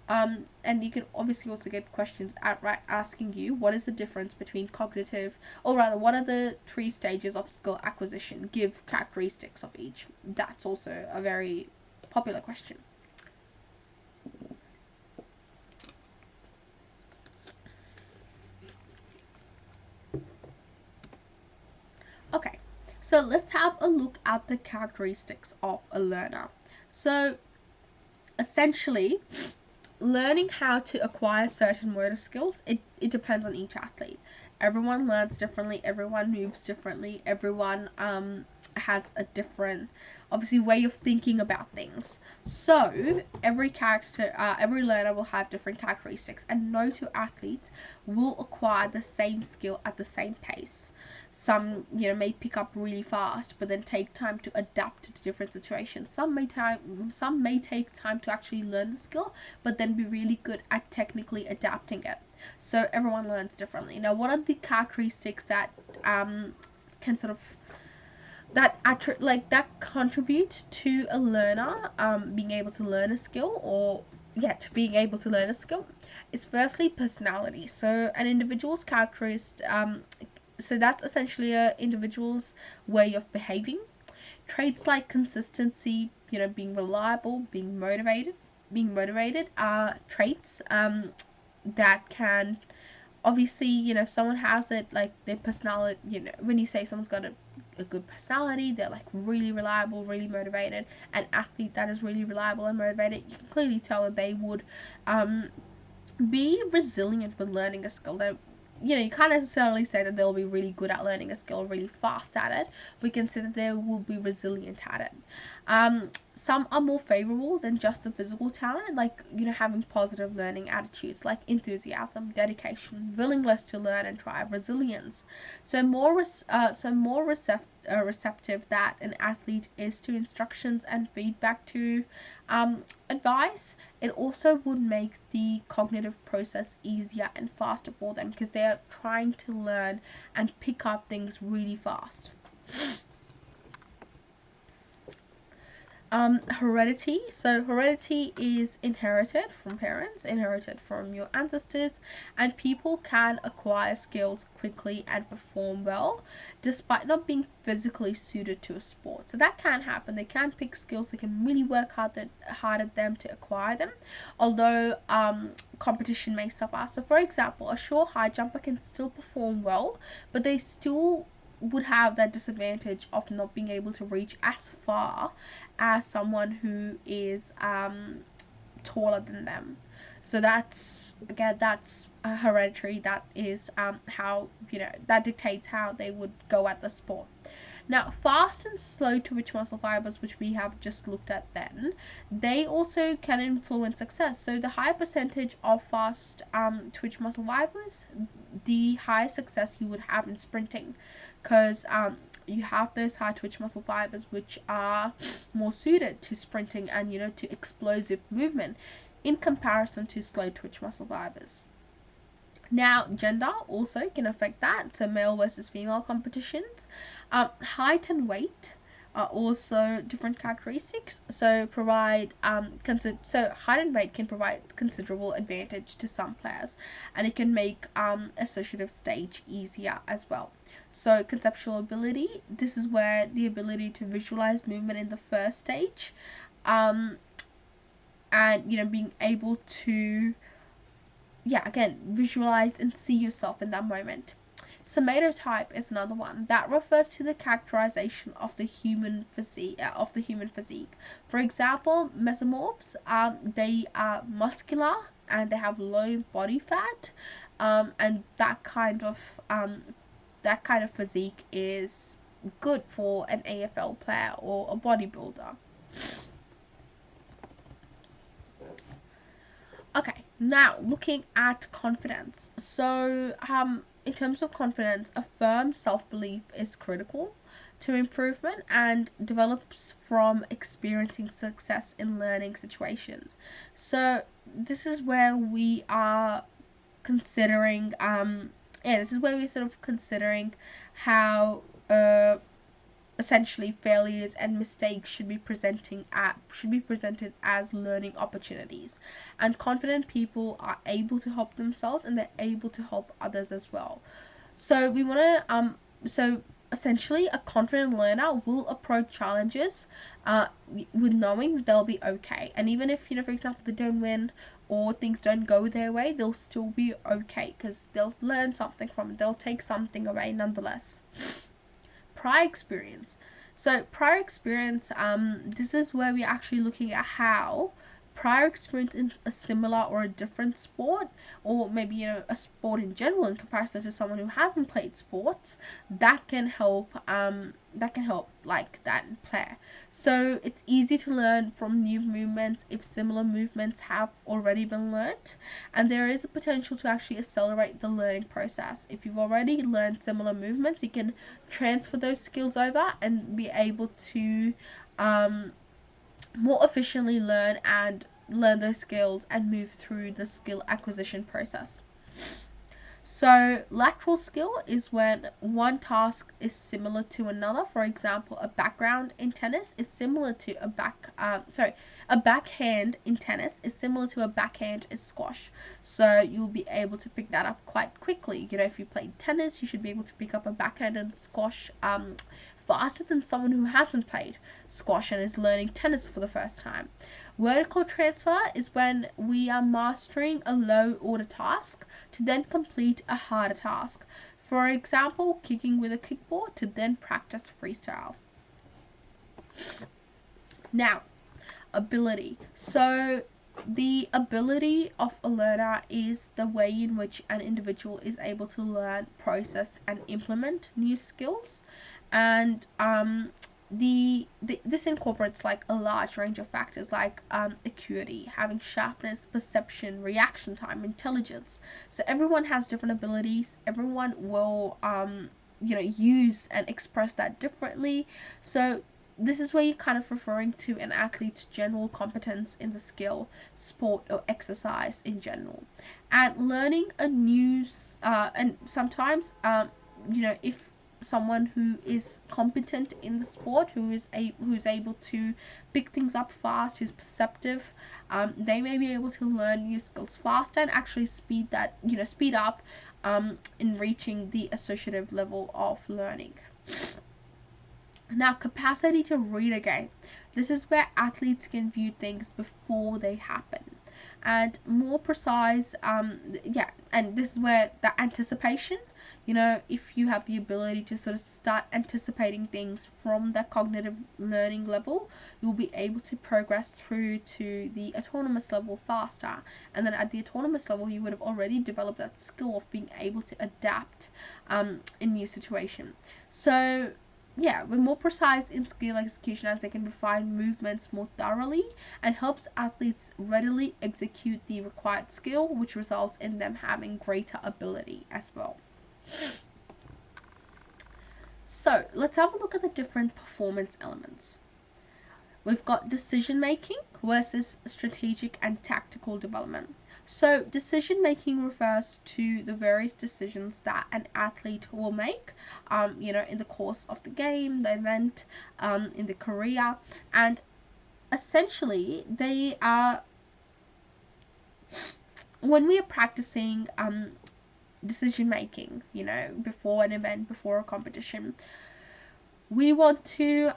And you can obviously also get questions outright asking you what is the difference between cognitive, or rather, what are the 3 stages of skill acquisition? Give characteristics of each. That's also a very popular question. So let's have a look at the characteristics of a learner. So essentially, learning how to acquire certain motor skills, it depends on each athlete. Everyone learns differently, everyone moves differently, everyone has a different, obviously, way of thinking about things. So every learner will have different characteristics, and no two athletes will acquire the same skill at the same pace. Some, may pick up really fast, but then take time to adapt to different situations. Some may take time to actually learn the skill, but then be really good at technically adapting it. So everyone learns differently. Now, what are the characteristics that can sort of that contribute to a learner being able to learn a skill, or to being able to learn a skill? Is firstly personality. So an individual's characteristic, so that's essentially an individual's way of behaving. Traits like consistency, being reliable, being motivated are traits that can, obviously, if someone has it, like their personality, when you say someone's got a good personality, they're like really reliable, really motivated. An athlete that is really reliable and motivated, you can clearly tell that they would be resilient with learning a skill. You can't necessarily say that they'll be really good at learning a skill, really fast at it. We can say that they will be resilient at it. Some are more favorable than just the physical talent, like, having positive learning attitudes, like enthusiasm, dedication, willingness to learn and try, resilience. So more receptive that an athlete is to instructions and feedback to advice. It also would make the cognitive process easier and faster for them, because they are trying to learn and pick up things really fast. Heredity. So heredity is inherited from parents, inherited from your ancestors, and people can acquire skills quickly and perform well despite not being physically suited to a sport. So that can happen. They can pick skills, they can really work hard at them to acquire them, although competition may suffer. So for example, a short high jumper can still perform well, but they still would have that disadvantage of not being able to reach as far as someone who is taller than them. So that's hereditary. That is how, that dictates how they would go at the sport. Now, fast and slow twitch muscle fibers, which we have just looked at then, they also can influence success. So the higher percentage of fast twitch muscle fibers, the higher success you would have in sprinting, because you have those high twitch muscle fibers which are more suited to sprinting and, to explosive movement in comparison to slow twitch muscle fibers. Now, gender also can affect that, so male versus female competitions. Height and weight are also different characteristics, so height and weight can provide considerable advantage to some players, and it can make associative stage easier as well. So conceptual ability, this is where the ability to visualize movement in the first stage, and being able to again, visualize and see yourself in that moment. Somatotype is another one that refers to the characterization of the human physique. For example, mesomorphs, they are muscular and they have low body fat, and that kind of physique is good for an AFL player or a bodybuilder. Okay, now looking at confidence. So, in terms of confidence, a firm self-belief is critical to improvement and develops from experiencing success in learning situations. So, this is where we are considering, this is where we're sort of considering how, essentially, failures and mistakes should be presented as learning opportunities, and confident people are able to help themselves and they're able to help others as well. So we want to so essentially, a confident learner will approach challenges with knowing that they'll be okay, and even if, for example, they don't win or things don't go their way, they'll still be okay because they'll learn something from it, they'll take something away nonetheless. prior experience. So prior experience, this is where we're actually looking at how prior experience in a similar or a different sport, or maybe, you know, a sport in general in comparison to someone who hasn't played sports, that can help like that player. So it's easy to learn from new movements if similar movements have already been learned, and there is a potential to actually accelerate the learning process. If you've already learned similar movements, you can transfer those skills over and be able to more efficiently learn those skills and move through the skill acquisition process. So lateral skill is when one task is similar to another. For example, a background in tennis is similar to a backhand in tennis is similar to a backhand in squash. So you'll be able to pick that up quite quickly. You know, if you played tennis, you should be able to pick up a backhand in squash faster than someone who hasn't played squash and is learning tennis for the first time. Vertical transfer is when we are mastering a low order task to then complete a harder task. For example, kicking with a kickball to then practice freestyle. Now, ability. So the ability of a learner is the way in which an individual is able to learn, process, and implement new skills. And this incorporates like a large range of factors like acuity, having sharpness, perception, reaction time, intelligence. So everyone has different abilities. Everyone will use and express that differently. So this is where you're kind of referring to an athlete's general competence in the skill, sport, or exercise in general. And learning a new, and sometimes, if someone who is competent in the sport, who's able to pick things up fast, who's perceptive, they may be able to learn new skills faster and actually speed up in reaching the associative level of learning. Now, capacity to read a game. This is where athletes can view things before they happen. And more precise, and this is where the anticipation, if you have the ability to sort of start anticipating things from the cognitive learning level, you'll be able to progress through to the autonomous level faster. And then at the autonomous level, you would have already developed that skill of being able to adapt in new situation. So yeah, we're more precise in skill execution as they can refine movements more thoroughly and helps athletes readily execute the required skill, which results in them having greater ability as well. So let's have a look at the different performance elements. We've got decision making versus strategic and tactical development. So decision making refers to the various decisions that an athlete will make, in the course of the game, the event, in the career, and essentially they are, when we are practicing decision making, before an event, before a competition, we want to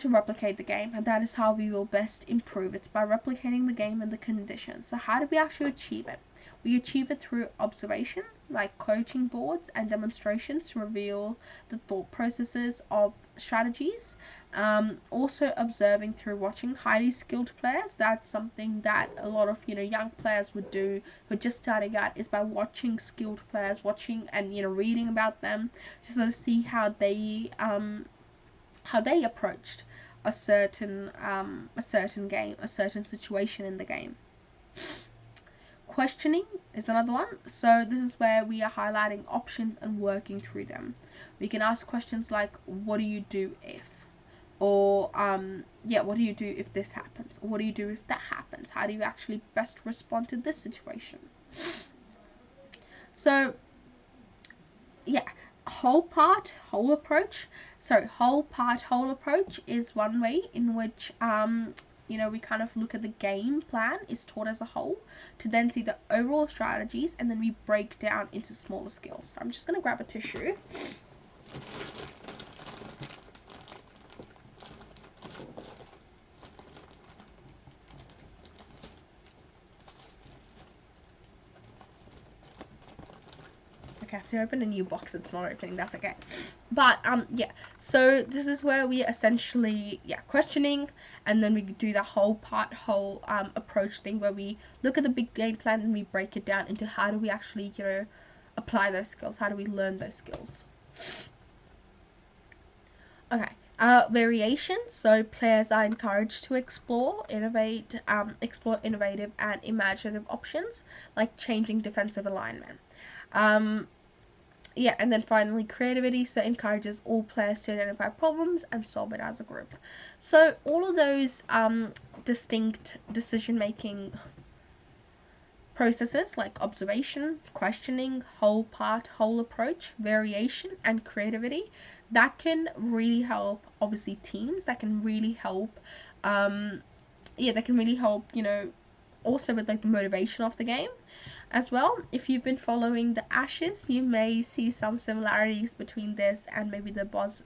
replicate the game, and that is how we will best improve. It's by replicating the game and the conditions. So how do we actually achieve it? We achieve it through observation, like coaching boards and demonstrations to reveal the thought processes of strategies. Also observing through watching highly skilled players. That's something that a lot of young players would do who are just starting out, is by watching skilled players, watching and reading about them to sort of see how they approached a certain game, a certain situation in the game. Questioning is another one. So this is where we are highlighting options and working through them. We can ask questions like, what do you do if? Or what do you do if this happens? Or what do you do if that happens? How do you actually best respond to this situation? So whole approach is one way in which we kind of look at the game plan is taught as a whole to then see the overall strategies, and then we break down into smaller skills. So I'm just going to grab a tissue. Okay, I have to open a new box. It's not opening. That's okay. But yeah. So this is where we essentially questioning, and then we do the whole approach thing where we look at the big game plan and we break it down into how do we actually apply those skills. How do we learn those skills? Okay. Variation. So players are encouraged to explore innovative and imaginative options, like changing defensive alignment. Yeah, and then finally creativity. So encourages all players to identify problems and solve it as a group. So all of those distinct decision making processes like observation, questioning, whole approach, variation, and creativity, that can really help obviously teams, that can really help that can really help, also with like the motivation of the game as well. If you've been following the Ashes, you may see some similarities between this and maybe the Boz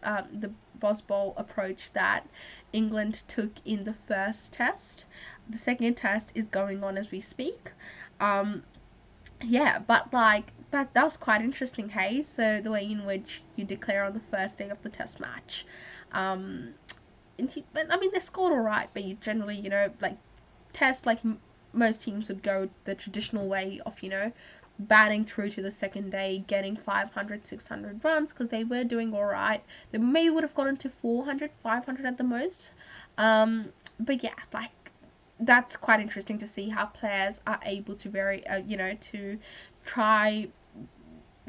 Bowl approach that England took in the first test. The second test is going on as we speak. Yeah, but like that was quite interesting, hey? So the way in which you declare on the first day of the test match. I mean, they scored all right, but you generally, like test like most teams would go the traditional way of, batting through to the second day, getting 500, 600 runs because they were doing all right. They may would have gotten to 400, 500 at the most. But yeah, like that's quite interesting to see how players are able to to try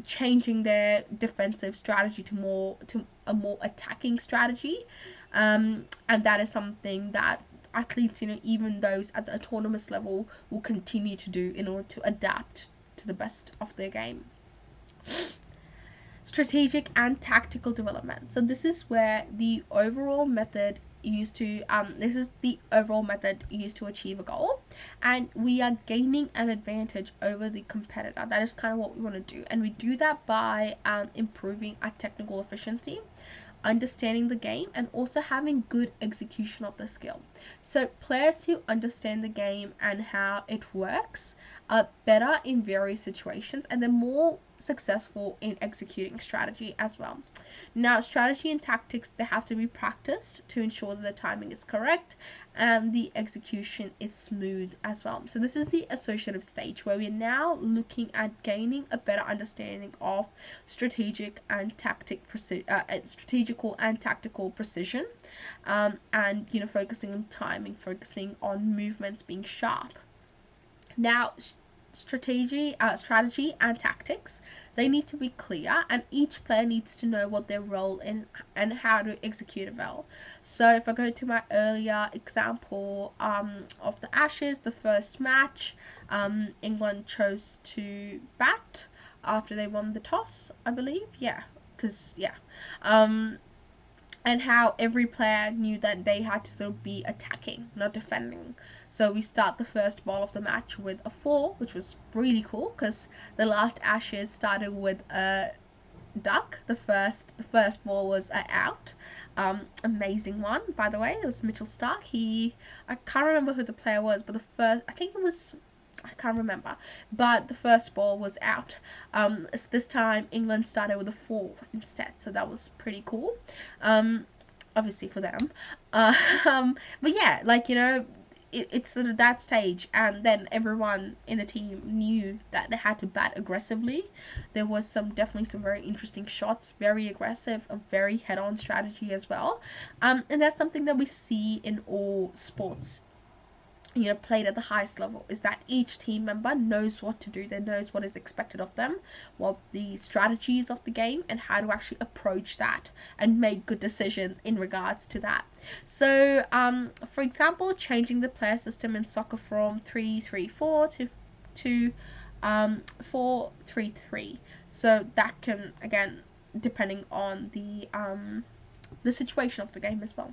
changing their defensive strategy to a more attacking strategy, and that is something that athletes, even those at the autonomous level, will continue to do in order to adapt to the best of their game. Strategic and tactical development. So this is where the overall method used to achieve a goal, and we are gaining an advantage over the competitor. That is kind of what we want to do, and we do that by improving our technical efficiency, understanding the game, and also having good execution of the skill. So players who understand the game and how it works are better in various situations, and they're more successful in executing strategy as well. Now, strategy and tactics, they have to be practiced to ensure that the timing is correct and the execution is smooth as well. So this is the associative stage where we're now looking at gaining a better understanding of strategical and tactical precision, and focusing on timing, focusing on movements being sharp. Now, strategy and tactics, they need to be clear, and each player needs to know what their role in and how to execute it well. So if I go to my earlier example of the Ashes, the first match, England chose to bat after they won the toss, I believe. And how every player knew that they had to sort of be attacking, not defending. So we start the first ball of the match with a 4, which was really cool because the last Ashes started with a duck. The first ball was out. Amazing one, by the way. It was Mitchell Starc. I can't remember who the player was, but I can't remember, but the first ball was out. This time England started with a 4 instead, so that was pretty cool. Obviously for them. But yeah, it's sort of that stage, and then everyone in the team knew that they had to bat aggressively. There was definitely some very interesting shots, very aggressive, a very head-on strategy as well. And that's something that we see in all sports played at the highest level, is that each team member knows what to do, they knows what is expected of them, what the strategies of the game, and how to actually approach that and make good decisions in regards to that. So for example, changing the player system in soccer from 3-3-4 to 4-3-3. So that can, again, depending on the situation of the game as well.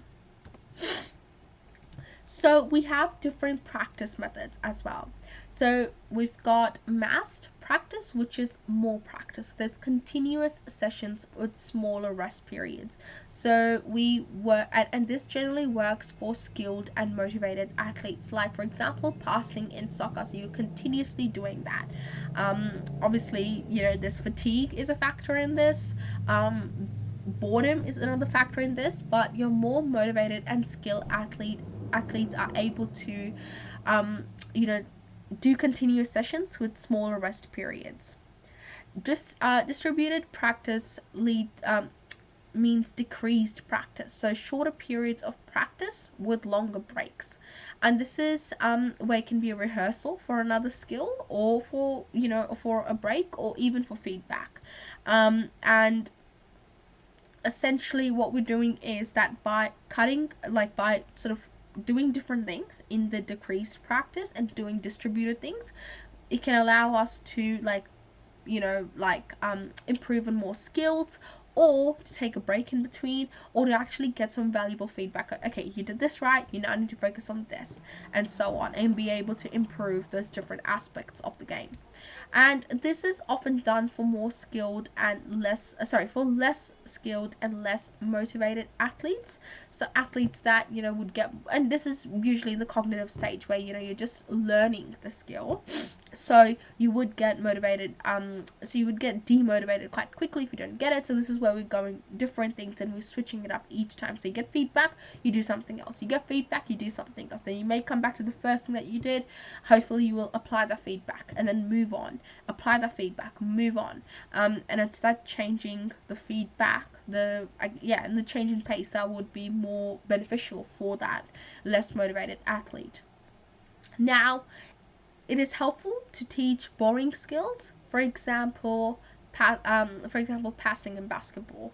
So we have different practice methods as well. So we've got massed practice, which is more practice. There's continuous sessions with smaller rest periods. So we work, and this generally works for skilled and motivated athletes. Like for example, passing in soccer. So you're continuously doing that. Obviously, this fatigue is a factor in this. Boredom is another factor in this, but you're more motivated and skilled athletes are able to um, you know do continuous sessions with smaller rest periods. Just distributed practice means decreased practice, so shorter periods of practice with longer breaks. And this is where it can be a rehearsal for another skill, or for a break, or even for feedback. And essentially what we're doing is that by by sort of doing different things in the decreased practice and doing distributed things, it can allow us to improve on more skills, or to take a break in between, or to actually get some valuable feedback. Okay, you did this right, you now need to focus on this, and so on, and be able to improve those different aspects of the game. And this is often done for more skilled and less for less skilled and less motivated athletes. So athletes that would get, and this is usually in the cognitive stage where you're just learning the skill, so you would get motivated, so you would get demotivated quite quickly if you don't get it. So this is where we're going different things and we're switching it up each time. So you get feedback, you do something else, you get feedback, you do something else, then you may come back to the first thing that you did. Hopefully you will apply that feedback and then move on, apply that feedback, move on, and it's that changing the feedback, and the change in pace that would be more beneficial for that less motivated athlete. Now, it is helpful to teach boring skills, for example, passing in basketball.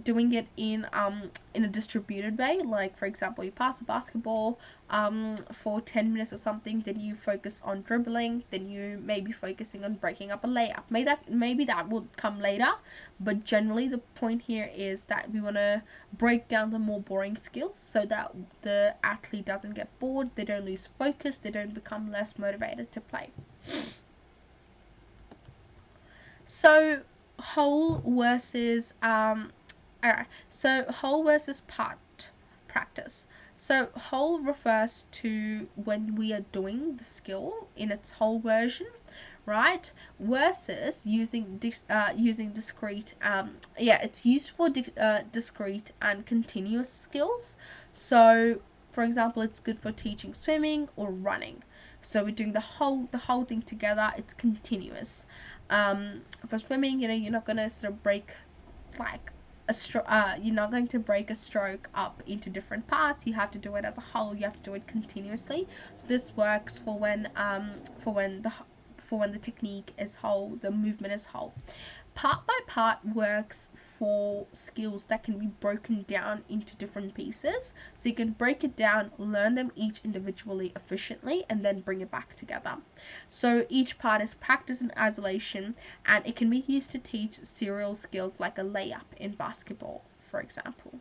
Doing it in a distributed way. Like for example, you pass a basketball for 10 minutes or something, then you focus on dribbling, then you may be focusing on breaking up a layup. Maybe that will come later, but generally the point here is that we want to break down the more boring skills so that the athlete doesn't get bored, they don't lose focus, they don't become less motivated to play. So whole versus whole versus part practice. So whole refers to when we are doing the skill in its whole version, right? Versus using discrete. It's used for discrete and continuous skills. So for example, it's good for teaching swimming or running. So we're doing the whole thing together. It's continuous. For swimming, you're not gonna sort of break like you're not going to break a stroke up into different parts. You have to do it as a whole. You have to do it continuously. So this works for when the technique is whole, the movement is whole. Part by part works for skills that can be broken down into different pieces. So you can break it down, learn them each individually efficiently, and then bring it back together. So each part is practice in isolation, and it can be used to teach serial skills like a layup in basketball, for example.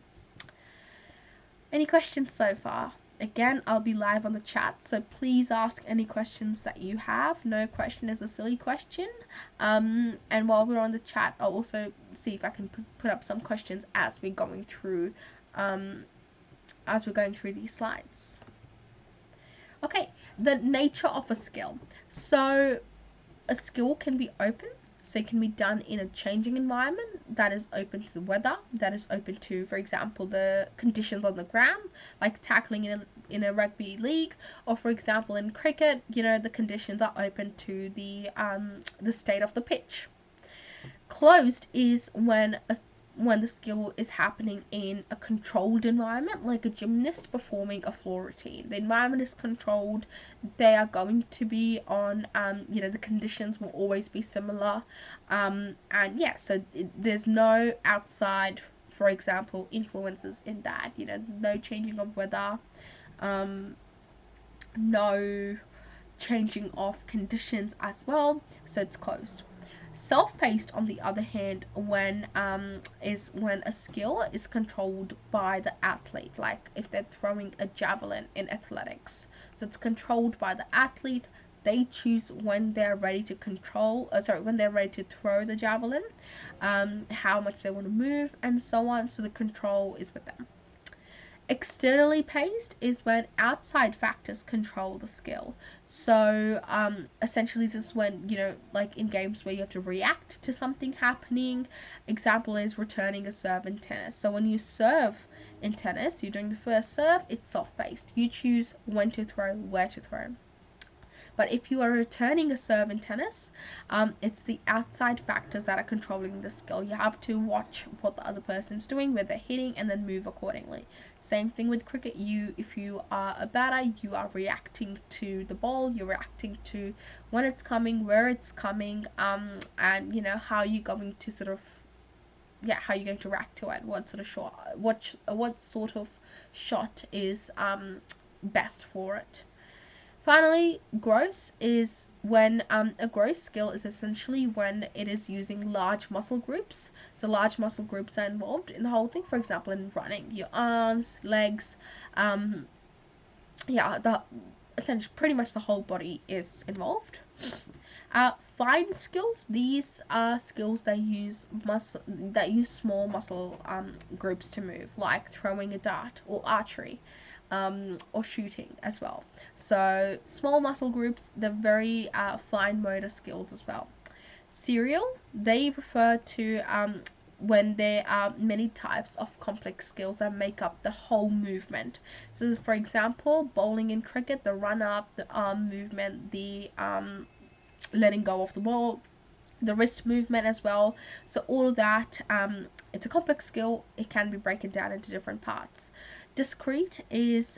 Any questions so far? Again, I'll be live on the chat, so please ask any questions that you have. No question is a silly question. And while we're on the chat, I'll also see if I can put up some questions as we're going through these slides. Okay, the nature of a skill. So a skill can be open. So it can be done in a changing environment that is open to the weather, that is open to, for example, the conditions on the ground, like tackling in a rugby league, or for example in cricket, the conditions are open to the state of the pitch. Closed is when the skill is happening in a controlled environment, like a gymnast performing a floor routine. The environment is controlled. They are going to be on, the conditions will always be similar. So there's no outside, for example, influences in that. No changing of weather, no changing of conditions as well. So it's closed. Self-paced, on the other hand, is when a skill is controlled by the athlete, like if they're throwing a javelin in athletics. So it's controlled by the athlete. They choose when they're ready to when they're ready to throw the javelin, how much they want to move, and so on. So the control is with them. Externally paced is when outside factors control the skill. So essentially, this is when, like in games where you have to react to something happening. Example is returning a serve in tennis. So when you serve in tennis, you're doing the first serve, it's soft-paced. You choose when to throw, where to throw. But if you are returning a serve in tennis, it's the outside factors that are controlling the skill. You have to watch what the other person's doing, where they're hitting, and then move accordingly. Same thing with cricket. If you are a batter, you are reacting to the ball. You're reacting to when it's coming, where it's coming, and how you're going to how you're going to react to it. What sort of shot is best for it. Finally, gross is when a gross skill is essentially when it is using large muscle groups. So large muscle groups are involved in the whole thing. For example, in running, your arms, legs, essentially pretty much the whole body is involved. Fine skills. These are skills that use small muscle groups to move, like throwing a dart or archery. Or shooting as well. So small muscle groups, they're very fine motor skills as well. Serial, they refer to when there are many types of complex skills that make up the whole movement. So for example, bowling in cricket, the run up, the arm movement, the letting go of the ball, the wrist movement as well. So all of that, it's a complex skill. It can be broken down into different parts. Discrete is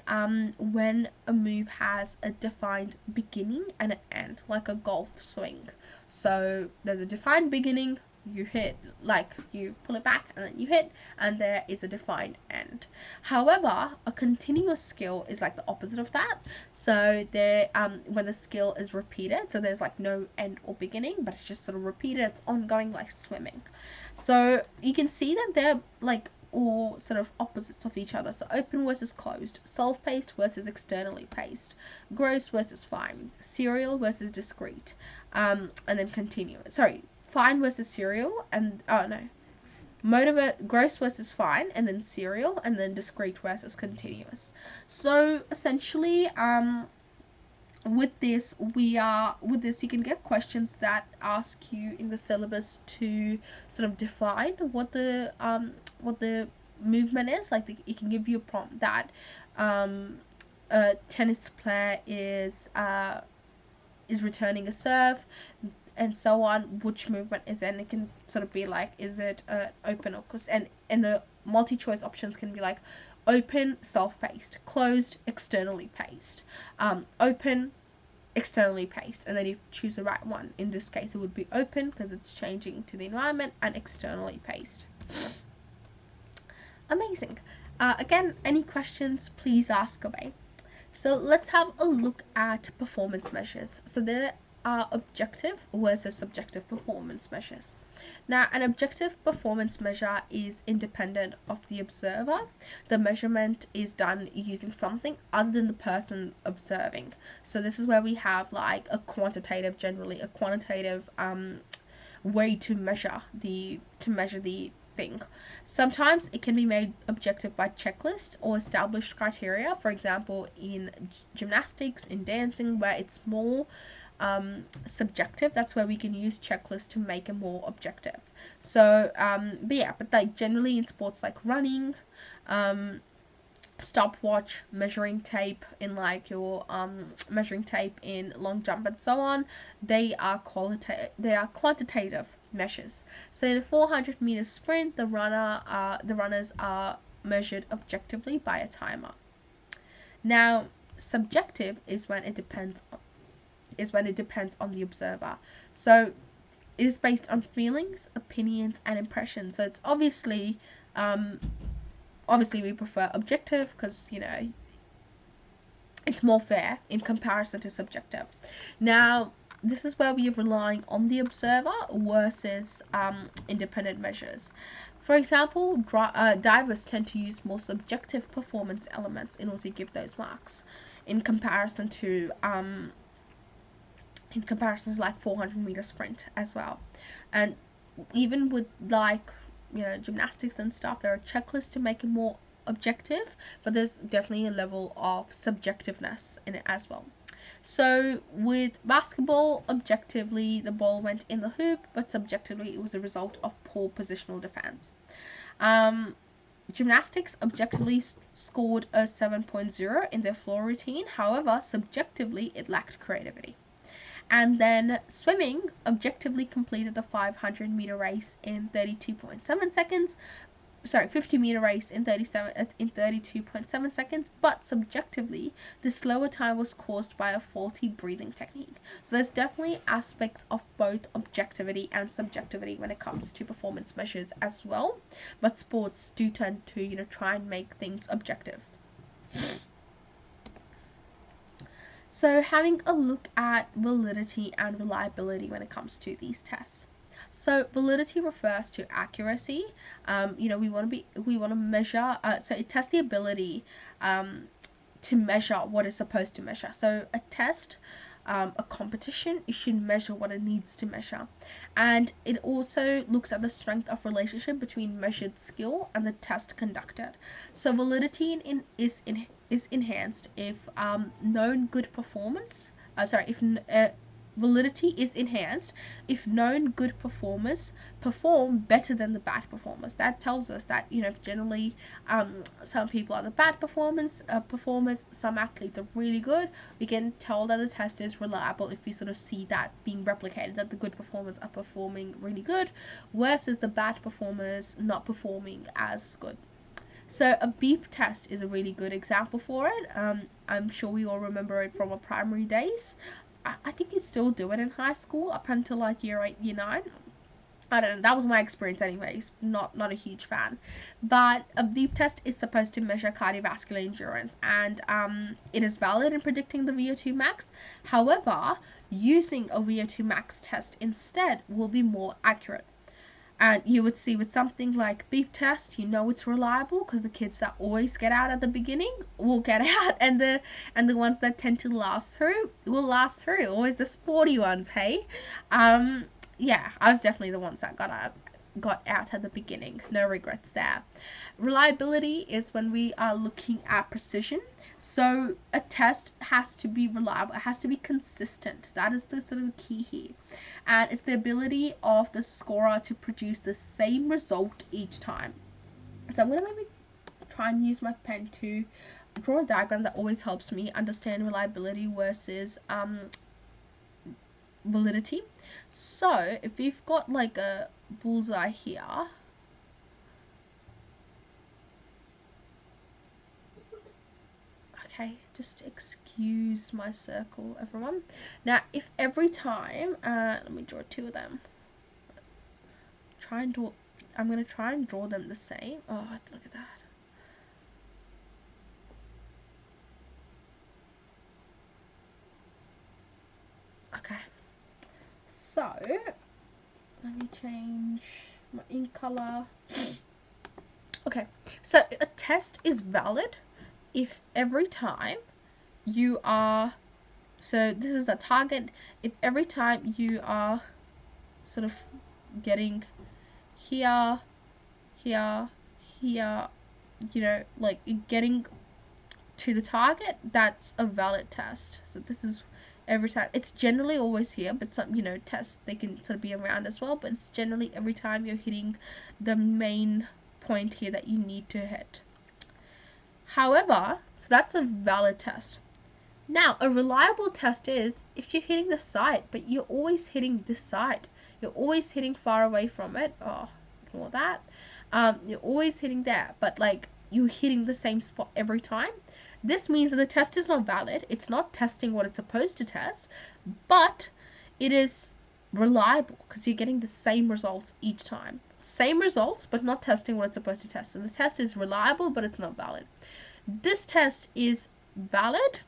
when a move has a defined beginning and an end, like a golf swing. So there's a defined beginning, you hit, like you pull it back and then you hit, and there is a defined end. However, a continuous skill is like the opposite of that. So there, when the skill is repeated, so there's like no end or beginning, but it's just sort of repeated, it's ongoing, like swimming. So you can see that they're like all sort of opposites of each other. So open versus closed, self-paced versus externally paced, gross versus fine, serial versus discrete, and then continuous. Sorry, fine versus serial, and gross versus fine, and then serial, and then discrete versus continuous. So essentially, with this you can get questions that ask you in the syllabus to sort of define what the movement is. Like it can give you a prompt that a tennis player is returning a serve, and so on, which movement is it. And it can sort of be like, is it open or closed, and the multi-choice options can be like open, self-paced, closed, externally paced, open, externally paced, and then you choose the right one. In this case, it would be open because it's changing to the environment, and externally paced. Amazing. Again, any questions, please ask away. So let's have a look at performance measures. So there are objective versus subjective performance measures. Now, an objective performance measure is independent of the observer. The measurement is done using something other than the person observing. So this is where we have like a quantitative way to measure the thing. Sometimes it can be made objective by checklist or established criteria. For example, in gymnastics, in dancing, where it's more subjective, that's where we can use checklists to make it more objective. So but like generally in sports like running, stopwatch, measuring tape in like your measuring tape in long jump and so on, they are quantitative measures. So in a 400-meter sprint, the runners are measured objectively by a timer. Now, subjective is when it depends on the observer. So it is based on feelings, opinions, and impressions. So it's obviously we prefer objective because it's more fair in comparison to subjective. Now, this is where we are relying on the observer versus independent measures. For example, divers tend to use more subjective performance elements in order to give those marks, in comparison to like 400-meter sprint as well. And even with like, you know, gymnastics and stuff, there are checklists to make it more objective, but there's definitely a level of subjectiveness in it as well. So with basketball, objectively the ball went in the hoop, but subjectively it was a result of poor positional defense. Gymnastics objectively scored a 7.0 in their floor routine, however subjectively it lacked creativity. And then swimming objectively completed the 500-meter race in 32.7 seconds. 50-meter race in 32.7 seconds, but subjectively the slower time was caused by a faulty breathing technique. So there's definitely aspects of both objectivity and subjectivity when it comes to performance measures as well, but sports do tend to, you know, try and make things objective. So having a look at validity and reliability when it comes to these tests. So validity refers to accuracy. You know, we want to measure. So it tests the ability to measure what it's supposed to measure. So a test, a competition, it should measure what it needs to measure, and it also looks at the strength of relationship between measured skill and the test conducted. So validity is enhanced if known good performance. Validity is enhanced if known good performers perform better than the bad performers. That tells us that, you know, generally some people are the bad performers, some athletes are really good. We can tell that the test is reliable if we sort of see that being replicated, that the good performers are performing really good versus the bad performers not performing as good. So a beep test is a really good example for it. I'm sure we all remember it from our primary days. I think you still do it in high school up until like year 8, year 9. I don't know, that was my experience anyways, not a huge fan. But a beep test is supposed to measure cardiovascular endurance, and it is valid in predicting the VO2 max. However, using a VO2 max test instead will be more accurate. And you would see with something like beep test, you know it's reliable because the kids that always get out at the beginning will get out, and the ones that tend to last through will last through. Always the sporty ones, hey. Yeah, I was definitely the ones that got out at the beginning. No regrets there. Reliability is when we are looking at precision. So a test has to be reliable. It has to be consistent. That is the sort of the key here. And it's the ability of the scorer to produce the same result each time. So I'm going to maybe try and use my pen to draw a diagram that always helps me understand reliability versus validity. So if we've got like a bullseye here, okay, just excuse my circle, everyone. Now if every time let me draw 2 of them, I'm going to try and draw them the same. Oh, look at that. Okay, so let me change my ink color. Okay, so a test is valid if every time you are, so this is a target, if every time you are sort of getting here, here, here, you know, like getting to the target, that's a valid test. So this is every time. It's generally always here, but some, you know, tests, they can sort of be around as well, but it's generally every time you're hitting the main point here that you need to hit. However, so that's a valid test. Now, a reliable test is if you're hitting the side, but you're always hitting this side. You're always hitting far away from it. Oh, ignore that. You're always hitting there, but like you're hitting the same spot every time. This means that the test is not valid. It's not testing what it's supposed to test, but it is reliable because you're getting the same results each time. Same results, but not testing what it's supposed to test. So the test is reliable, but it's not valid. This test is valid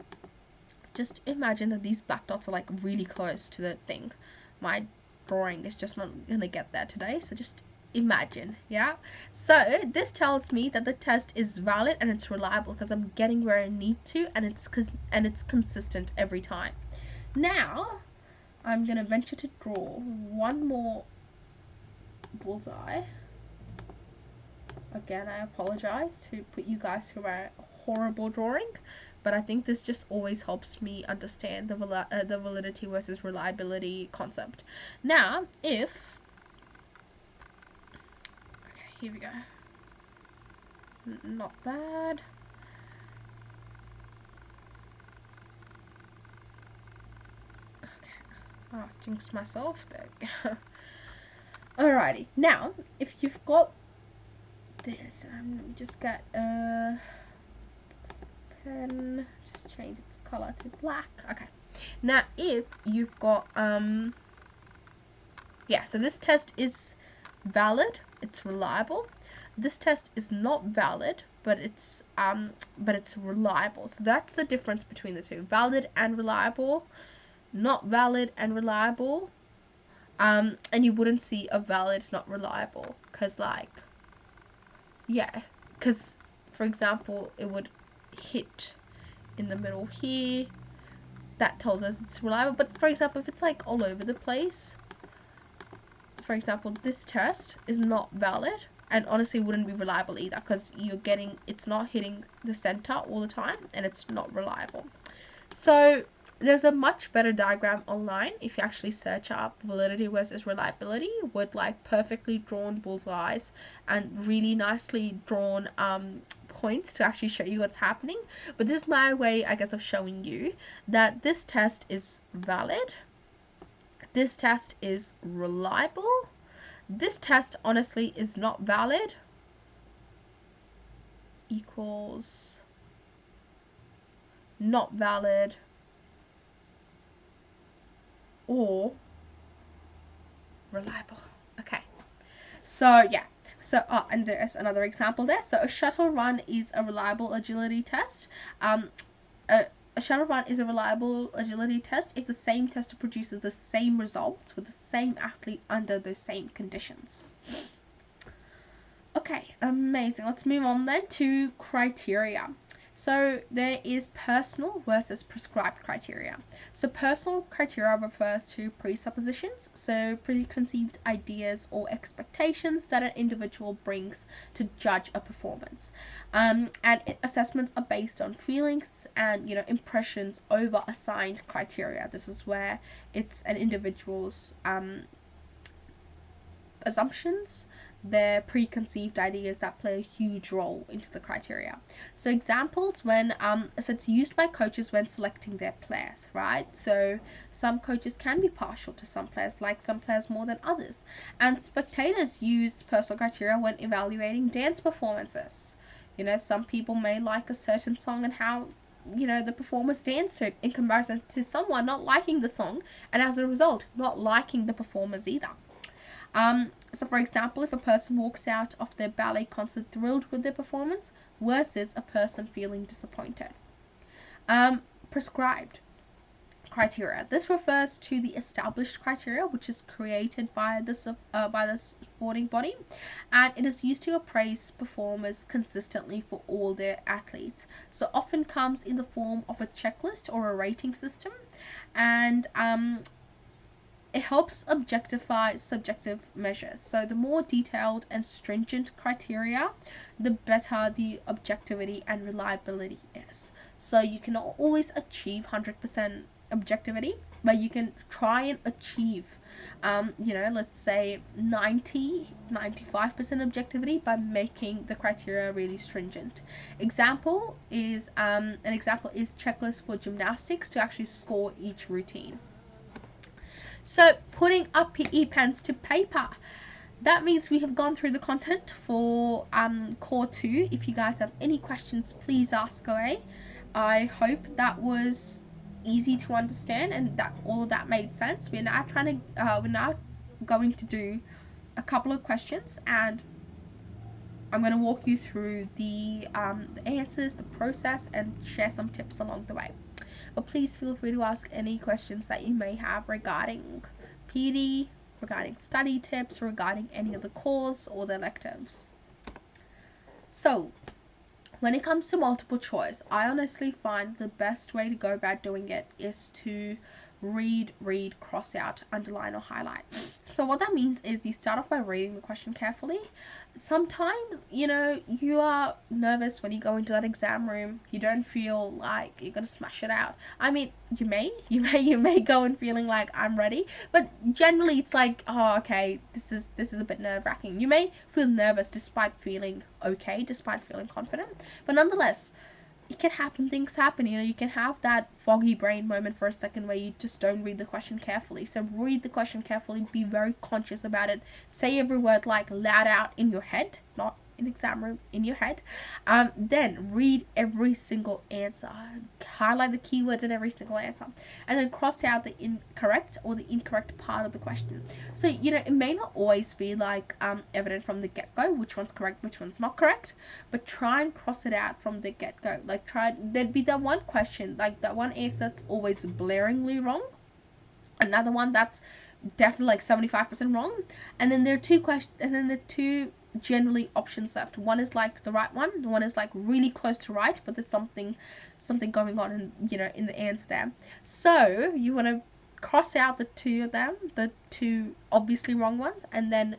Just imagine that these black dots are like really close to the thing. My drawing is just not gonna get there today, so just imagine. Yeah, so this tells me that the test is valid and it's reliable because I'm getting where I need to, and it's consistent every time. Now I'm gonna venture to draw one more bullseye. Again, I apologize to put you guys through my horrible drawing, but I think this just always helps me understand the validity versus reliability concept. Now, if... Okay, here we go. Not bad. Okay. Oh, jinxed myself. There we go. Alrighty. Now, if you've got this, let me just get a pen, just change its color to black. Okay, now if you've got yeah, so this test is valid, it's reliable. This test is not valid, but it's reliable. So that's the difference between the two: valid and reliable, not valid and reliable. And you wouldn't see a valid not reliable, because like, yeah, because for example, it would hit in the middle here. That tells us it's reliable. But for example, if it's like all over the place, for example, this test is not valid and honestly wouldn't be reliable either, because it's not hitting the center all the time and it's not reliable. So there's a much better diagram online if you actually search up validity versus reliability, with like perfectly drawn bullseyes and really nicely drawn points to actually show you what's happening. But this is my way, I guess, of showing you that this test is valid, this test is reliable, this test honestly is not valid, equals not valid, or reliable. Okay, so yeah, so and there's another example there. So a shuttle run is a reliable agility test. A shuttle run is a reliable agility test if the same tester produces the same results with the same athlete under those same conditions. Okay, amazing. Let's move on then to criteria. So there is personal versus prescribed criteria. So personal criteria refers to presuppositions, so preconceived ideas or expectations that an individual brings to judge a performance. And assessments are based on feelings and impressions over assigned criteria. This is where it's an individual's assumptions, their preconceived ideas that play a huge role into the criteria. So examples when so it's used by coaches when selecting their players, right? So some coaches can be partial to some players, like some players more than others. And spectators use personal criteria when evaluating dance performances. Some people may like a certain song and how the performers dance to it, in comparison to someone not liking the song and as a result not liking the performers either. So for example, if a person walks out of their ballet concert thrilled with their performance versus a person feeling disappointed. Prescribed criteria. This refers to the established criteria which is created by the sporting body, and it is used to appraise performers consistently for all their athletes. So often comes in the form of a checklist or a rating system, and it helps objectify subjective measures. So the more detailed and stringent criteria, the better the objectivity and reliability is. So you cannot always achieve 100% objectivity, but you can try and achieve let's say 95% objectivity by making the criteria really stringent. An example is checklist for gymnastics to actually score each routine. So putting up PE pens to paper. That means we have gone through the content for core 2. If you guys have any questions, please ask away. I hope that was easy to understand and that all of that made sense. We're now going to do a couple of questions, and I'm going to walk you through the answers, the process, and share some tips along the way. but please feel free to ask any questions that you may have regarding PD, regarding study tips, regarding any of the course or the electives. So when it comes to multiple choice, I honestly find the best way to go about doing it is to read, cross out, underline, or highlight. So what that means is you start off by reading the question carefully. Sometimes, you are nervous when you go into that exam room. You don't feel like you're gonna smash it out. I mean, you may go in feeling like I'm ready, but generally it's like, oh, okay, this is a bit nerve-wracking. You may feel nervous despite feeling okay, despite feeling confident, but nonetheless, it can happen, things happen, you can have that foggy brain moment for a second where you just don't read the question carefully. So read the question carefully, be very conscious about it, say every word like loud out in your head, not in exam room, in your head. Then read every single answer, highlight the keywords in every single answer, and then cross out the incorrect or the incorrect part of the question. So it may not always be like evident from the get-go which one's correct, which one's not correct, but try and cross it out from the get-go. Like there'd be that one question, like that one answer that's always blaringly wrong, another one that's definitely like 75% wrong, and then there are two questions, and then the two generally options left. One is like the right one is like really close to right, but there's something going on in the answer there. So you want to cross out the two of them, the two obviously wrong ones, and then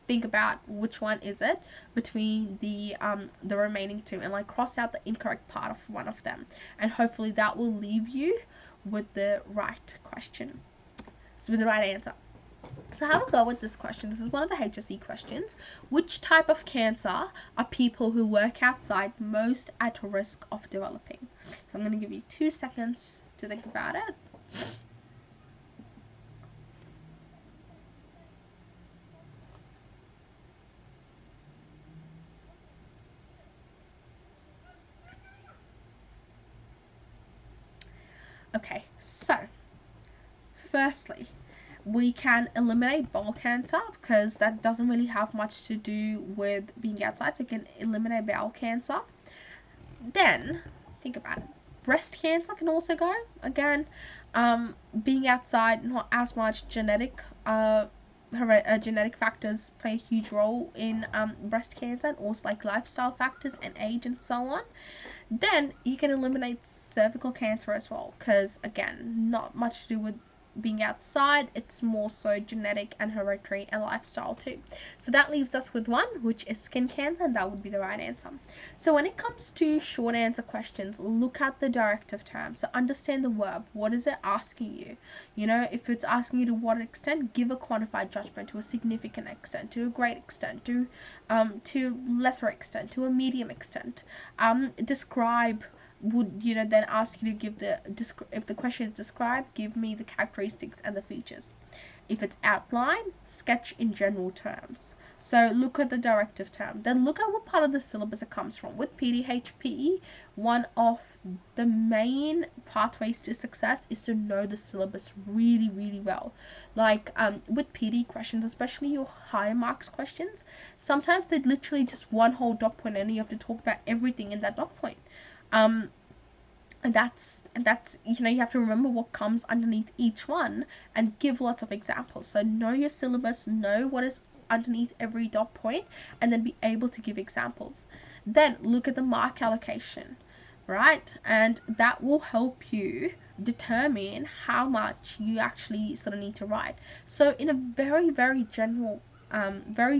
think about which one is it between the remaining two, and like cross out the incorrect part of one of them, and hopefully that will leave you with the right question, so with the right answer. So how to go with this question? This is one of the HSC questions. Which type of cancer are people who work outside most at risk of developing? So I'm going to give you 2 seconds to think about it. Okay, so firstly, we can eliminate bowel cancer because that doesn't really have much to do with being outside, so you can eliminate bowel cancer. Then think about it. Breast cancer can also go. Again, being outside, not as much genetic factors play a huge role in breast cancer, and also like lifestyle factors and age and so on. Then you can eliminate cervical cancer as well, because again, not much to do with being outside, it's more so genetic and hereditary and lifestyle too. So that leaves us with one, which is skin cancer, and that would be the right answer. So when it comes to short answer questions, look at the directive term. So understand the verb. What is it asking you? If it's asking you to what extent, give a quantified judgment, to a significant extent, to a great extent, to lesser extent, to a medium extent. Describe would then ask you to give if the question is describe, give me the characteristics and the features. If it's outline, sketch in general terms. So look at the directive term. Then look at what part of the syllabus it comes from. With PDHPE, one of the main pathways to success is to know the syllabus really, really well. Like with PD questions, especially your higher marks questions, sometimes they're literally just one whole dot point and you have to talk about everything in that dot point. And that's you have to remember what comes underneath each one and give lots of examples. So know your syllabus, know what is underneath every dot point, and then be able to give examples. Then look at the mark allocation, right? And that will help you determine how much you actually sort of need to write. So in a very, very general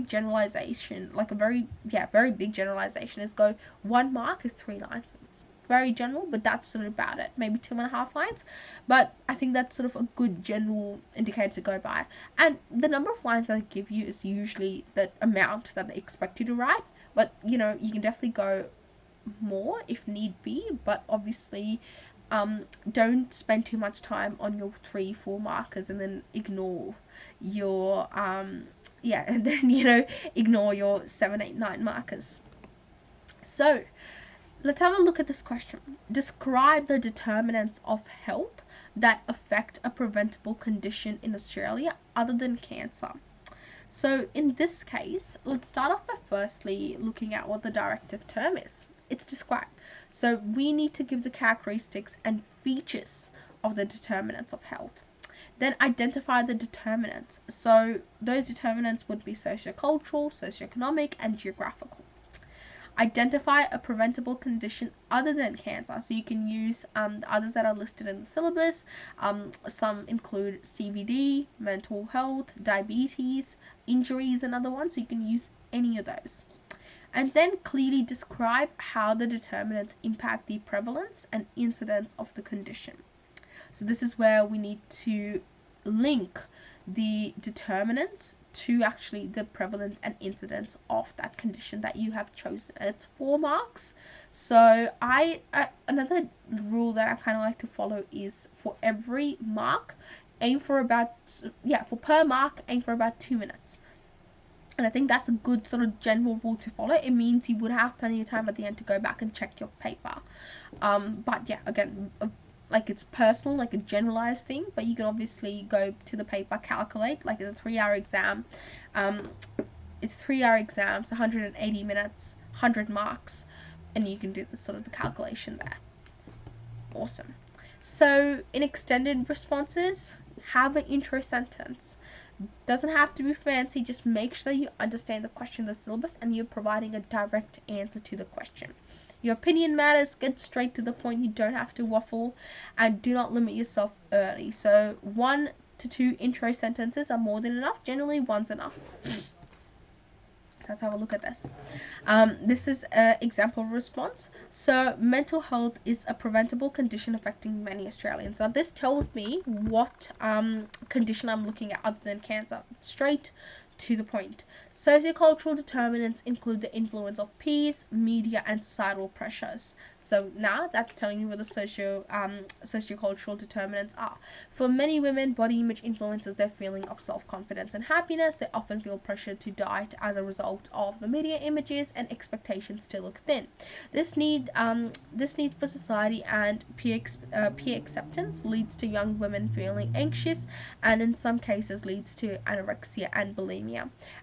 generalization, like a very big generalization, is go 1 mark is 3 lines. It's very general, but that's sort of about it. Maybe 2.5 lines, but I think that's sort of a good general indicator to go by. And the number of lines that they give you is usually the amount that they expect you to write, but you can definitely go more if need be, but obviously don't spend too much time on your 3-4 markers and then ignore your ignore your 7, 8, 9 markers. So let's have a look at this question. Describe the determinants of health that affect a preventable condition in Australia other than cancer. So in this case, let's start off by firstly looking at what the directive term is. It's describe. So we need to give the characteristics and features of the determinants of health. Then identify the determinants. So those determinants would be sociocultural, socioeconomic, and geographical. Identify a preventable condition other than cancer. So you can use the others that are listed in the syllabus. Some include CVD, mental health, diabetes, injuries, and other ones. So you can use any of those. And then clearly describe how the determinants impact the prevalence and incidence of the condition. So this is where we need to link the determinants to actually the prevalence and incidence of that condition that you have chosen, and it's 4 marks. So another rule that I kind of like to follow is for every mark, aim for about for per mark aim for about 2 minutes. And I think that's a good sort of general rule to follow. It means you would have plenty of time at the end to go back and check your paper. But yeah, again, like it's personal, like a generalized thing, but you can obviously go to the paper, calculate, like it's a 3-hour exam. It's 3-hour exams, 180 minutes, 100 marks, and you can do the sort of the calculation there. Awesome. So in extended responses, have an intro sentence. Doesn't have to be fancy, just make sure you understand the question, the syllabus, and you're providing a direct answer to the question. Your opinion matters, get straight to the point, you don't have to waffle, and do not limit yourself early. So 1 to 2 intro sentences are more than enough. Generally, 1's enough. Let's have a look at this. This is an example response. So mental health is a preventable condition affecting many Australians. Now this tells me what condition I'm looking at other than cancer. Straight to the point. Sociocultural determinants include the influence of peers, media, and societal pressures. So now that's telling you what the sociocultural determinants are. For many women, body image influences their feeling of self-confidence and happiness. They often feel pressured to diet as a result of the media images and expectations to look thin. This need for society and peer acceptance leads to young women feeling anxious, and in some cases leads to anorexia and bulimia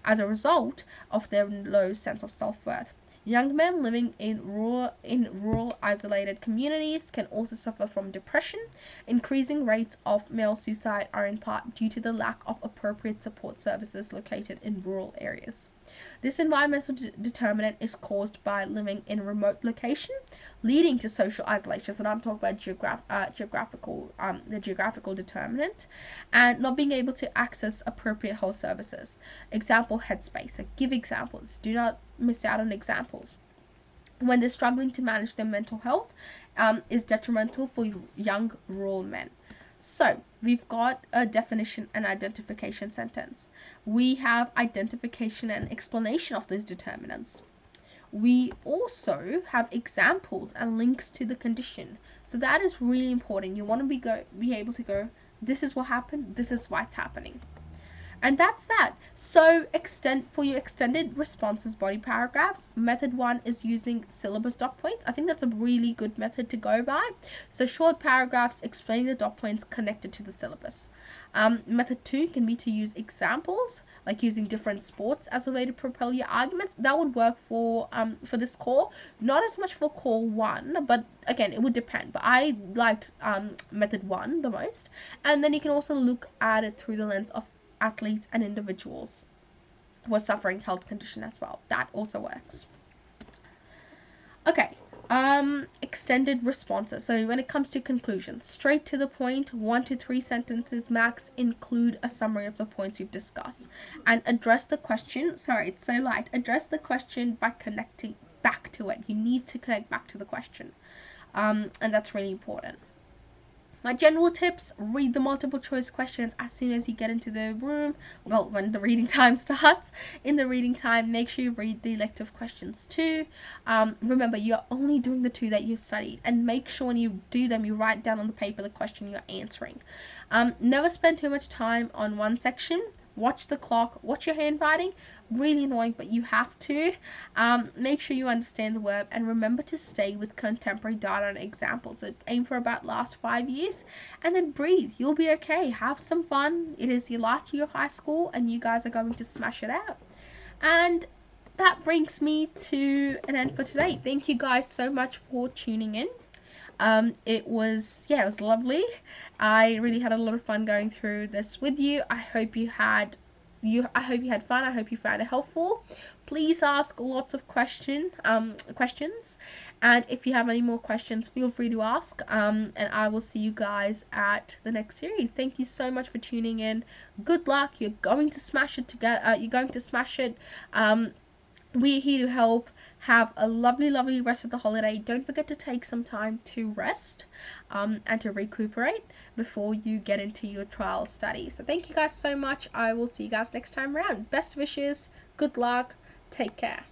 as a result of their low sense of self-worth. Young men living in rural isolated communities can also suffer from depression. Increasing rates of male suicide are in part due to the lack of appropriate support services located in rural areas. This environmental determinant is caused by living in a remote location, leading to social isolation. So now I'm talking about the geographical determinant, and not being able to access appropriate health services. Example, headspace. So give examples. Do not miss out on examples. When they're struggling to manage their mental health, is detrimental for young rural men. So we've got a definition and identification sentence. We have identification and explanation of those determinants. We also have examples and links to the condition. So that is really important. You want to be able to go, this is what happened, this is why it's happening. And that's that. So for your extended responses body paragraphs, method 1 is using syllabus dot points. I think that's a really good method to go by. So short paragraphs explaining the dot points connected to the syllabus. Method 2 can be to use examples, like using different sports as a way to propel your arguments. That would work for this call. Not as much for call 1, but again, it would depend. But I liked method 1 the most. And then you can also look at it through the lens of athletes and individuals who are suffering health condition as well. That also works. Okay, extended responses. So when it comes to conclusions, straight to the point, 1 to 3 sentences max. Include a summary of the points you've discussed, and address the question. Sorry, it's so light. Address the question by connecting back to it. You need to connect back to the question, and that's really important. My general tips: read the multiple choice questions as soon as you get into the room. Well, when the reading time starts. In the reading time, make sure you read the elective questions too. Remember, you're only doing the 2 that you've studied, and make sure when you do them, you write down on the paper the question you're answering. Never spend too much time on one section. Watch the clock, watch your handwriting. Really annoying, but you have to. Make sure you understand the verb, and remember to stay with contemporary data and examples. So aim for about last 5 years, and then breathe. You'll be okay. Have some fun. It is your last year of high school, and you guys are going to smash it out. And that brings me to an end for today. Thank you guys so much for tuning in. It was lovely. I really had a lot of fun going through this with you. I hope you had fun. I hope you found it helpful. Please ask lots of questions, and if you have any more questions, feel free to ask. And I will see you guys at the next series. Thank you so much for tuning in. Good luck. You're going to smash it together. You're going to smash it. We're here to help. Have a lovely rest of the holiday. Don't forget to take some time to rest and to recuperate before you get into your trial study. So thank you guys so much. I will see you guys next time around. Best wishes. Good luck. Take care.